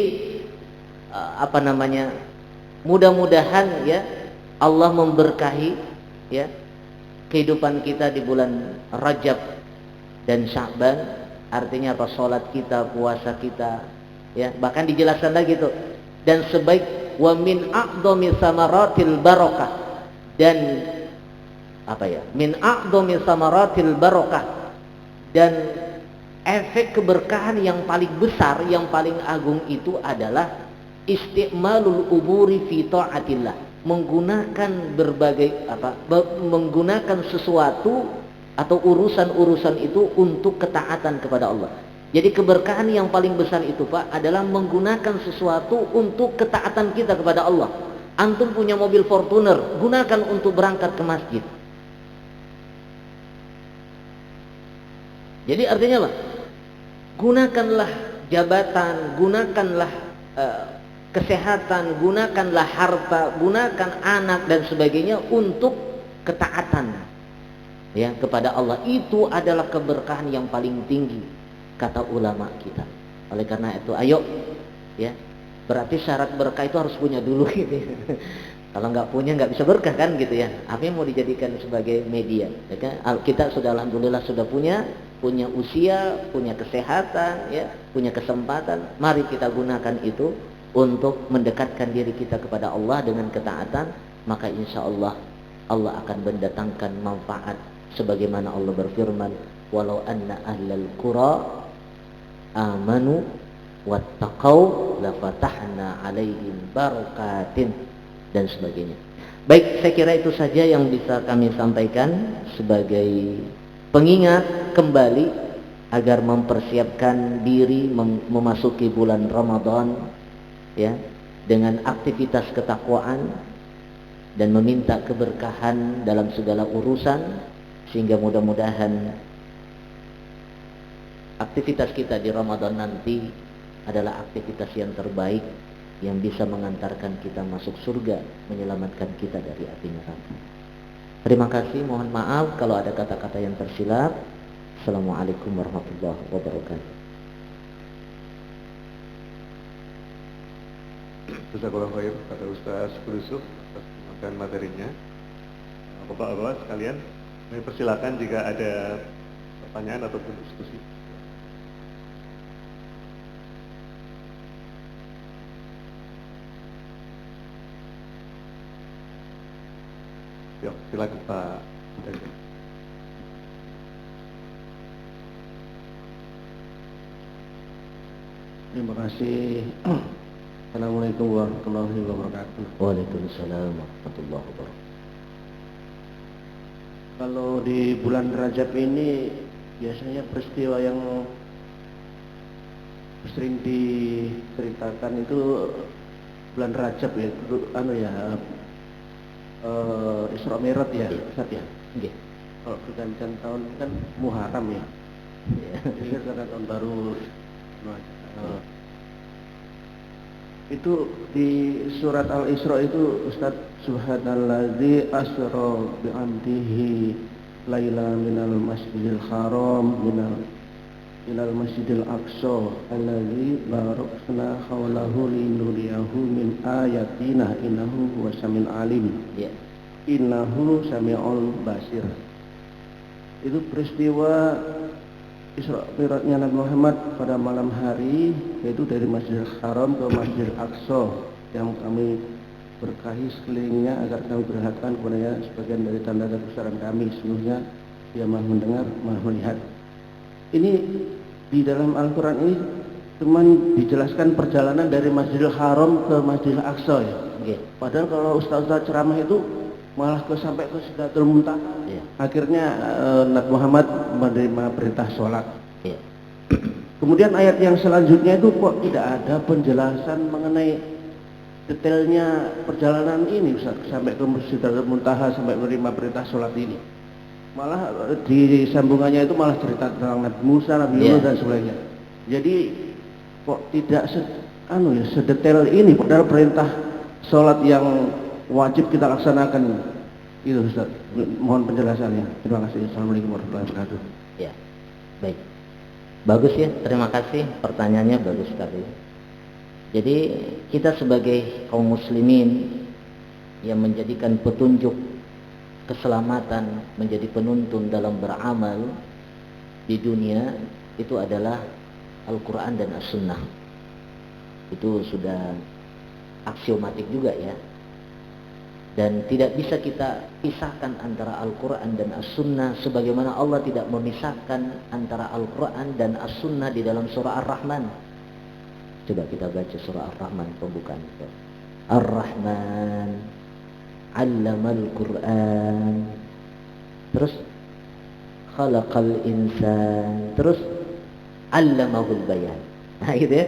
mudah-mudahan ya Allah memberkahi ya kehidupan kita di bulan Rajab dan Sya'ban. Artinya apa? Salat kita, puasa kita, ya. Bahkan dijelaskan lagi tuh, dan sebaik wa min a'dhami samaratil barakah, dan apa ya? Min a'dhami samaratil barakah, dan efek keberkahan yang paling besar, yang paling agung itu adalah isti'malul umuri fi ta'atillah, menggunakan menggunakan sesuatu atau urusan-urusan itu untuk ketaatan kepada Allah. Jadi keberkahan yang paling besar itu, Pak, adalah menggunakan sesuatu untuk ketaatan kita kepada Allah. Antum punya mobil Fortuner, gunakan untuk berangkat ke masjid. Jadi artinya apa? Gunakanlah jabatan, gunakanlah kesehatan, gunakanlah harta, gunakan anak dan sebagainya untuk ketaatan ya kepada Allah. Itu adalah keberkahan yang paling tinggi, kata ulama kita. Oleh karena itu, ayo ya, berarti syarat berkah itu harus punya dulu gitu. Kalau nggak punya nggak bisa berkah kan gitu ya. Apa yang mau dijadikan sebagai media? Ya kan? Kita sudah alhamdulillah sudah punya usia, punya kesehatan, ya, punya kesempatan. Mari kita gunakan itu untuk mendekatkan diri kita kepada Allah dengan ketaatan, maka insya Allah Allah akan mendatangkan manfaat sebagaimana Allah berfirman, walau anna ahlal qura amanu wattaqau lafatahna alaihim barakatin, dan sebagainya. Baik, saya kira itu saja yang bisa kami sampaikan sebagai pengingat kembali agar mempersiapkan diri memasuki bulan Ramadan ya, dengan aktivitas ketakwaan dan meminta keberkahan dalam segala urusan, sehingga mudah-mudahan aktivitas kita di Ramadan nanti adalah aktivitas yang terbaik yang bisa mengantarkan kita masuk surga, menyelamatkan kita dari api neraka. Terima kasih, mohon maaf kalau ada kata-kata yang tersilap. Assalamualaikum warahmatullahi wabarakatuh. Jazakallahu khair pada Ustaz Yusuf atas penyampaian materinya. Bapak-bapak sekalian, kami persilakan jika ada pertanyaan ataupun diskusi. Yuk, silakan Pak. Terima kasih. Assalamualaikum warahmatullahi wabarakatuh. Waalaikumsalam warahmatullahi wabarakatuh. Kalau di bulan Rajab ini biasanya peristiwa yang sering diceritakan itu bulan Rajab ya, Isra Mi'raj ya, Ustaz ya. Nggih. Kalau pergantian tahun kan Muharram ya. Ini kan karena tahun baru. Itu di surat Al-Isra itu Ustaz, subhanalladzi asra bi'amdihi laila minal masjidil haram minal masjidil aqsa alladzi barakna hawlahu linuriyahu min ayatina innahu huwas samiul alim. Ya. Innahu samiul basir. Itu peristiwa Isra Mi'rajnya Nabi Muhammad pada malam hari, yaitu dari Masjidil Haram ke Masjidil Aqsa, yang kami berkahi sekelilingnya agar kami perlihatkan kepadanya sebagian dari tanda kebesaran kami. Sesungguhnya Dia Maha mendengar, Maha melihat. Ini di dalam Al-Quran ini cuma dijelaskan perjalanan dari Masjidil Haram ke Masjidil Aqsa ya. Okay. Padahal kalau ustaz-ustaz ceramah itu malah sampai ke Sidratul Muntaha. Yeah. Akhirnya Nabi Muhammad menerima perintah sholat. Yeah. Kemudian ayat yang selanjutnya itu kok tidak ada penjelasan mengenai detailnya perjalanan ini, Ustaz, sampai ke Sidratul Muntaha, sampai menerima perintah sholat ini. Malah di sambungannya itu malah cerita tentang Nabi Musa, Nabi Yunus dan sebagainya. Jadi kok tidak sedetail ini, padahal perintah sholat yang wajib kita laksanakan itu, Ustaz. Mohon penjelasannya. Terima kasih. Assalamualaikum warahmatullahi wabarakatuh. Ya, baik. Bagus ya, terima kasih. Pertanyaannya bagus sekali. Jadi kita sebagai kaum muslimin yang menjadikan petunjuk keselamatan, menjadi penuntun dalam beramal di dunia itu adalah Al-Quran dan As-Sunnah. Itu sudah aksiomatik juga ya. Dan tidak bisa kita pisahkan antara Al-Quran dan As-Sunnah, sebagaimana Allah tidak memisahkan antara Al-Quran dan As-Sunnah di dalam surah Ar-Rahman. Coba kita baca surah Ar-Rahman pembukaan itu. Ar-Rahman 'allamal Qur'an. Terus khalaqal insan. Terus 'allamahul bayan. Nah gitu ya.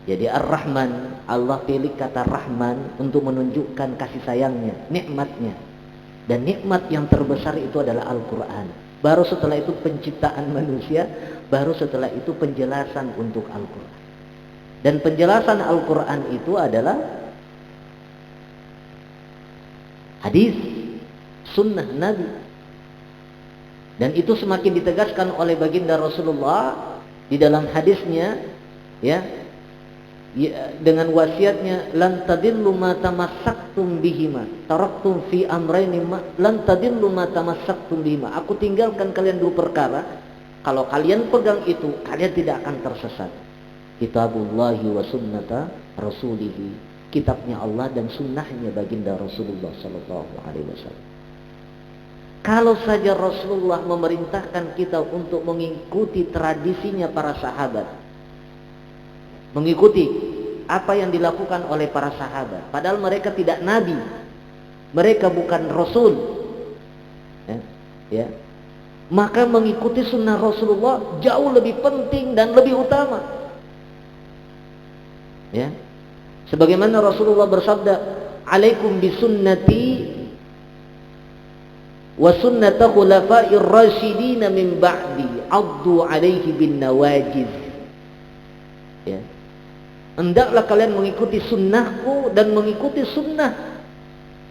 Jadi Ar-Rahman, Allah pilih kata Rahman untuk menunjukkan kasih sayangnya, nikmatnya. Dan nikmat yang terbesar itu adalah Al-Quran. Baru setelah itu penciptaan manusia, baru setelah itu penjelasan untuk Al-Quran. Dan penjelasan Al-Quran itu adalah hadis, sunnah Nabi. Dan itu semakin ditegaskan oleh baginda Rasulullah di dalam hadisnya, ya, dengan wasiatnya, lan tadillu ma tamassaktum bihima taraktum fi amrayni lan tadillu ma tamassaktum bihima. Aku tinggalkan kalian dua perkara, kalau kalian pegang itu kalian tidak akan tersesat. Kitabullahi wa sunnata rasulihi, kitabnya Allah dan sunnahnya baginda Rasulullah sallallahu alaihi wasallam. Kalau saja Rasulullah memerintahkan kita untuk mengikuti tradisinya para sahabat, mengikuti apa yang dilakukan oleh para sahabat, padahal mereka tidak nabi, mereka bukan rasul, ya, maka mengikuti sunnah Rasulullah jauh lebih penting dan lebih utama. Ya, sebagaimana Rasulullah bersabda, "Alaikum bisunnati wa sunnata khulafa'ir rasyidin min ba'di, 'addu 'alaihi bin nawajiz." Ya. Hendaklah kalian mengikuti sunnahku dan mengikuti sunnah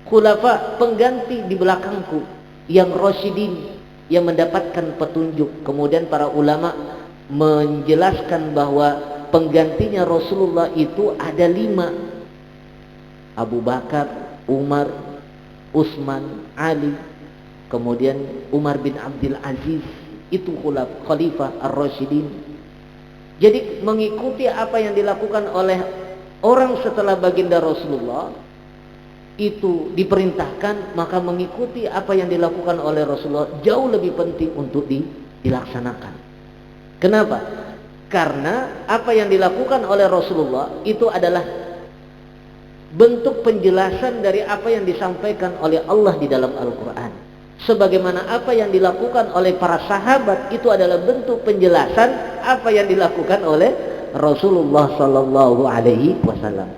khulafa pengganti di belakangku yang rasyidin, yang mendapatkan petunjuk. Kemudian para ulama menjelaskan bahwa penggantinya Rasulullah itu ada 5: Abu Bakar, Umar, Utsman, Ali, kemudian Umar bin Abdul Aziz. Itu khalifah ar-rasyidin. Jadi mengikuti apa yang dilakukan oleh orang setelah baginda Rasulullah itu diperintahkan, maka mengikuti apa yang dilakukan oleh Rasulullah jauh lebih penting untuk dilaksanakan. Kenapa? Karena apa yang dilakukan oleh Rasulullah itu adalah bentuk penjelasan dari apa yang disampaikan oleh Allah di dalam Al-Quran. Sebagaimana apa yang dilakukan oleh para sahabat itu adalah bentuk penjelasan apa yang dilakukan oleh Rasulullah Sallallahu Alaihi Wasallam.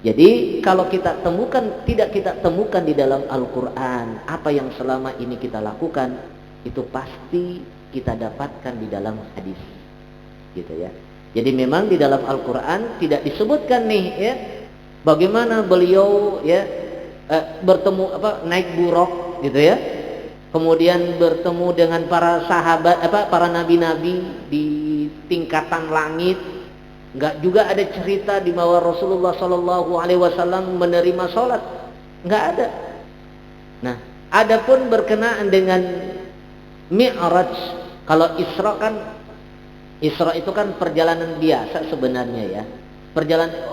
Jadi kalau kita temukan, tidak kita temukan di dalam Al-Quran apa yang selama ini kita lakukan, itu pasti kita dapatkan di dalam hadis, gitu ya. Jadi memang di dalam Al-Quran tidak disebutkan nih, ya, bagaimana beliau, ya, bertemu naik buraq, gitu ya. Kemudian bertemu dengan para sahabat, para nabi-nabi di tingkatan langit. Enggak juga ada cerita di bawah Rasulullah Sallallahu Alaihi Wasallam menerima sholat, enggak ada. Nah, adapun berkenaan dengan Mi'raj, kalau Isra itu kan perjalanan biasa sebenarnya, ya. Perjalanan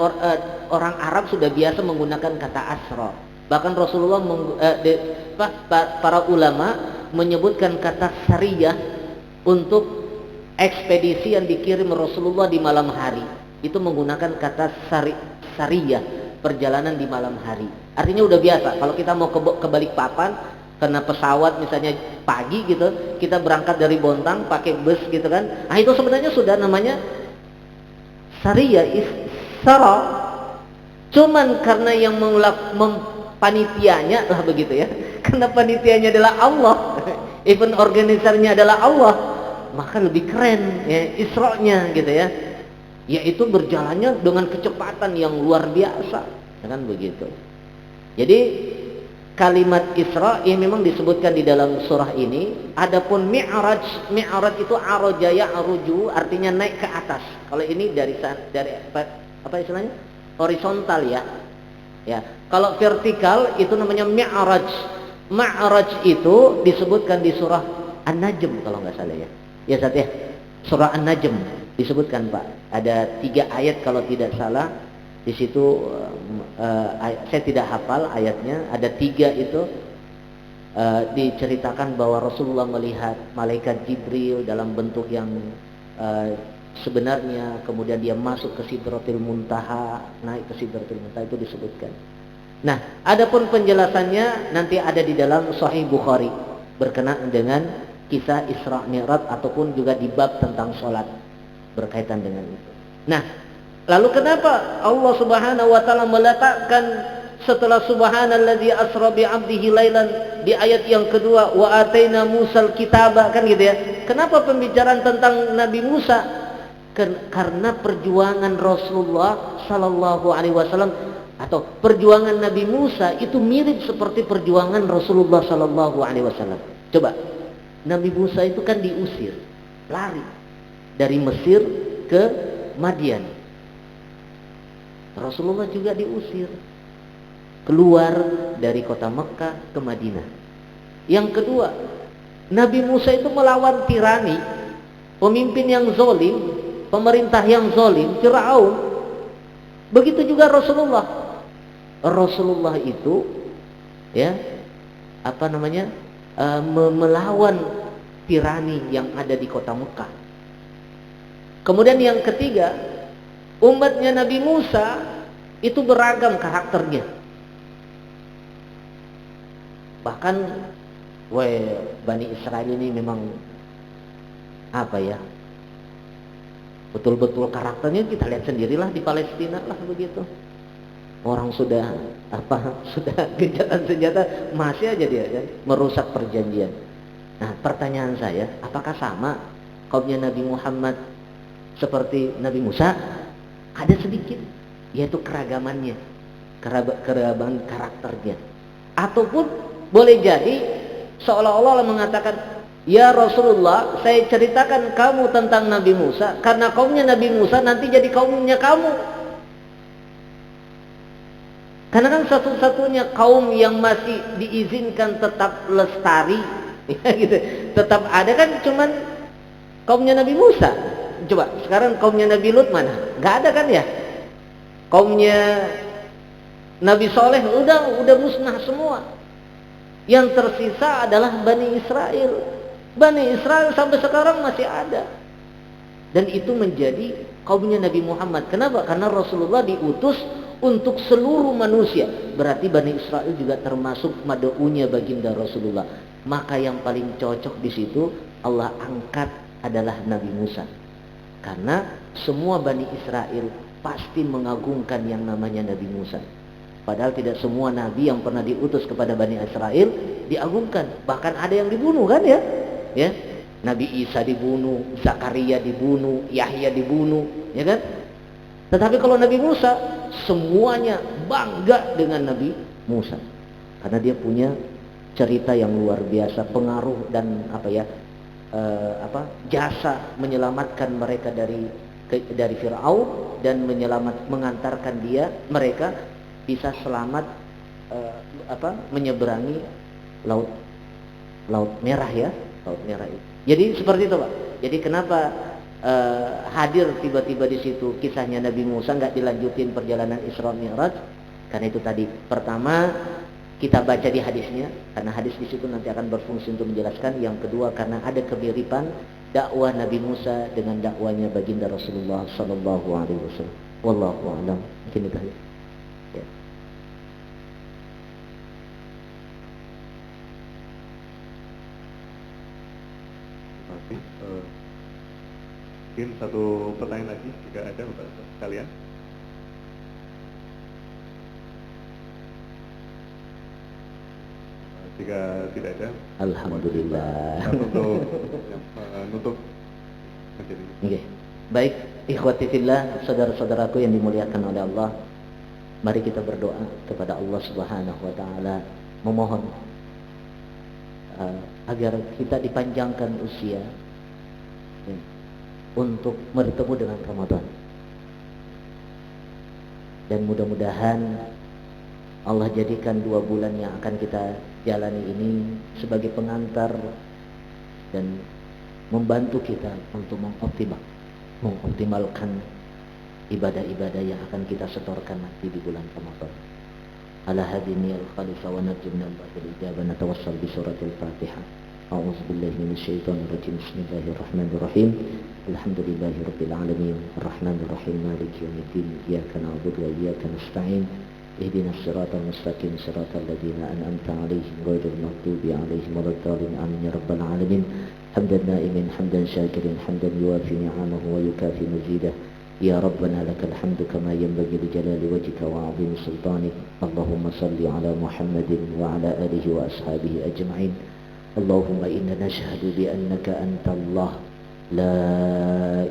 orang Arab sudah biasa menggunakan kata asra. Bahkan Rasulullah para ulama menyebutkan kata sariyah untuk ekspedisi yang dikirim Rasulullah di malam hari. Itu menggunakan kata sariyah, perjalanan di malam hari. Artinya udah biasa. Kalau kita mau ke Balikpapan karena pesawat misalnya pagi gitu, kita berangkat dari Bontang pakai bus gitu kan. Nah, itu sebenarnya sudah namanya sariyah, isra. Cuman karena yang panitianya lah begitu, ya, karena panitianya adalah Allah, event organisernya adalah Allah, maka lebih keren, ya, Isra-nya gitu, ya, yaitu berjalannya dengan kecepatan yang luar biasa, kan begitu. Jadi kalimat Isra yang memang disebutkan di dalam surah ini. Adapun Mi'raj itu araja ya'ruju, artinya naik ke atas. Kalau ini dari apa istilahnya, horizontal, ya. Ya, kalau vertikal itu namanya Mi'raj. Ma'raj itu disebutkan di surah An-Najm kalau nggak salah, ya. Ya, Ustaz, ya. Surah An-Najm disebutkan, Pak. Ada 3 ayat kalau tidak salah. Di situ saya tidak hafal ayatnya. Ada 3 itu diceritakan bahwa Rasulullah melihat malaikat Jibril dalam bentuk yang sebenarnya, kemudian dia masuk ke Sidratil Muntaha, naik ke Sidratil Muntaha, itu disebutkan. Nah, adapun penjelasannya nanti ada di dalam Sahih Bukhari berkenaan dengan kisah Isra Mi'raj ataupun juga di bab tentang sholat berkaitan dengan itu. Nah, lalu kenapa Allah Subhanahu wa taala meletakkan setelah subhanalladzi asra bi 'abdihi lailan di ayat yang kedua wa ataina Musal kitaba, kan gitu, ya. Kenapa pembicaraan tentang Nabi Musa? Karena perjuangan Rasulullah Sallallahu Alaihi Wasallam atau perjuangan Nabi Musa itu mirip seperti perjuangan Rasulullah Sallallahu Alaihi Wasallam. Coba, Nabi Musa itu kan diusir, lari dari Mesir ke Madian. Rasulullah juga diusir, keluar dari kota Mekah ke Madinah. Yang kedua, Nabi Musa itu melawan tirani, pemimpin yang zalim, pemerintah yang zalim, Firaun. Begitu juga Rasulullah. Rasulullah itu ya melawan tirani yang ada di kota Mekah. Kemudian yang ketiga, umatnya Nabi Musa itu beragam karakternya. Bahkan Bani Israel ini memang betul-betul karakternya kita lihat sendirilah di Palestina lah begitu. Orang sudah gencatan senjata masih aja dia kan merusak perjanjian. Nah, pertanyaan saya, apakah sama kaumnya Nabi Muhammad seperti Nabi Musa? Ada sedikit, yaitu keragamannya, keragaman karakternya. Ataupun boleh jadi seolah-olah Allah mengatakan, ya Rasulullah, saya ceritakan kamu tentang Nabi Musa karena kaumnya Nabi Musa nanti jadi kaumnya kamu. Karena kan satu-satunya kaum yang masih diizinkan tetap lestari, ya gitu, tetap ada kan cuman kaumnya Nabi Musa. Coba sekarang kaumnya Nabi Lut mana? Gak ada kan ya? Kaumnya Nabi Soleh udah musnah semua. Yang tersisa adalah Bani Israel. Bani Israel sampai sekarang masih ada. Dan itu menjadi kaumnya Nabi Muhammad. Kenapa? Karena Rasulullah diutus untuk seluruh manusia. Berarti Bani Israel juga termasuk mad'unya baginda Rasulullah. Maka yang paling cocok di situ Allah angkat adalah Nabi Musa. Karena semua Bani Israel pasti mengagungkan yang namanya Nabi Musa. Padahal tidak semua nabi yang pernah diutus kepada Bani Israel diagungkan. Bahkan ada yang dibunuh kan ya? Ya. Nabi Isa dibunuh, Zakaria dibunuh, Yahya dibunuh, ya kan? Tetapi kalau Nabi Musa, semuanya bangga dengan Nabi Musa. Karena dia punya cerita yang luar biasa, pengaruh dan jasa menyelamatkan mereka dari Firaun dan mengantarkan mereka bisa selamat menyeberangi laut merah ya, laut merah itu. Jadi seperti itu Pak. Jadi kenapa hadir tiba-tiba di situ kisahnya Nabi Musa nggak dilanjutin perjalanan Isra Mi'raj? Karena itu tadi, pertama kita baca di hadisnya, karena hadis di situ nanti akan berfungsi untuk menjelaskan. Yang kedua karena ada kemiripan dakwah Nabi Musa dengan dakwanya baginda Rasulullah Sallallahu Alaihi Wasallam. Wallahu a'lam. Mungkin itu ya. Mungkin satu pertanyaan lagi jika ada Bapak sekalian. Jika tidak ada, alhamdulillah. Untuk menjadi. Okay. Baik, ikhwati fillah, saudara-saudaraku yang dimuliakan oleh Allah, mari kita berdoa kepada Allah Subhanahu wa taala, memohon agar kita dipanjangkan usia ya, untuk bertemu dengan Ramadan. Dan mudah-mudahan Allah jadikan 2 bulan yang akan kita jalani ini sebagai pengantar dan membantu kita untuk mengoptimalkan ibadah-ibadah yang akan kita setorkan nanti di bulan Ramadan. Ala hadini al-khalifah wa najibna al-batil ijabah natawassal bi suratil Fatihah. A'udzu billahi minasyaitonir rajim. Bismillahirrahmanirrahim. Alhamdulillahi rabbil alamin. Arrahmanir rahim. Maliki yaumiddin. Iyyaka na'budu wa iyyaka nasta'in. Ihdinas siratal mustaqim siratal ladzina an'amta 'alaihim ghairil maghdubi 'alaihim waladdallin. Amin ya rabbal alamin. Hamdan na'imin, hamdan syakirin, hamdan yuwafi ni'amahu wa yukafi mazidah. Ya Rabbana lakal hamdu kama yanbaghi li jalali wajhika wa 'azimi sultanik. Allahumma salli 'ala Muhammadin wa 'ala alihi wa ashabihi ajma'in. Allahumma inna nashhadu bi annaka antallah la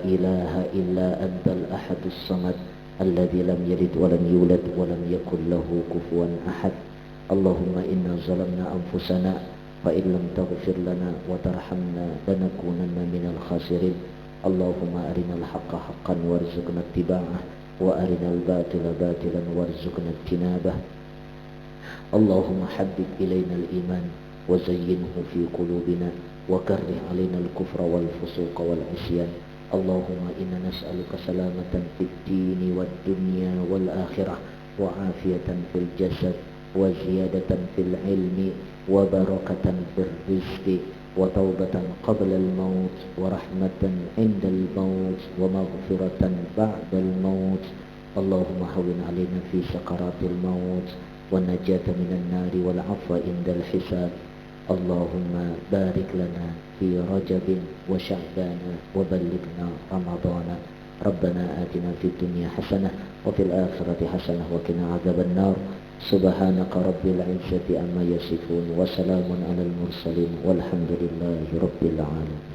ilaha illa antal ahadus samad الذي لم يلد ولم يولد ولم يكن له كفوا أحد. اللهم إنا ظلمنا أنفسنا فإن لم تغفر لنا وترحمنا لنكونن من الخاسرين. اللهم أرنا الحق حقا وارزقنا اتباعه وأرنا الباطل باطلا وارزقنا اجتنابه. اللهم حبب إلينا الإيمان وزينه في قلوبنا وكره علينا الكفر والفسوق والعصيان. اللهم إنا نسألك سلامة في الدين والدنيا والآخرة وعافية في الجسد وزيادة في العلم وبركة في الرزق وتوبة قبل الموت ورحمة عند الموت ومغفرة بعد الموت. اللهم هون علينا في سكرات الموت والنجاة من النار والعفو عند الحساب. اللهم بارك لنا في رجب وشعبان وبلغنا رمضان. ربنا آتنا في الدنيا حسنة وفي الآخرة حسنة وقنا عذاب النار. سبحانك رب العزة عما يصفون وسلام على المرسلين والحمد لله رب العالمين.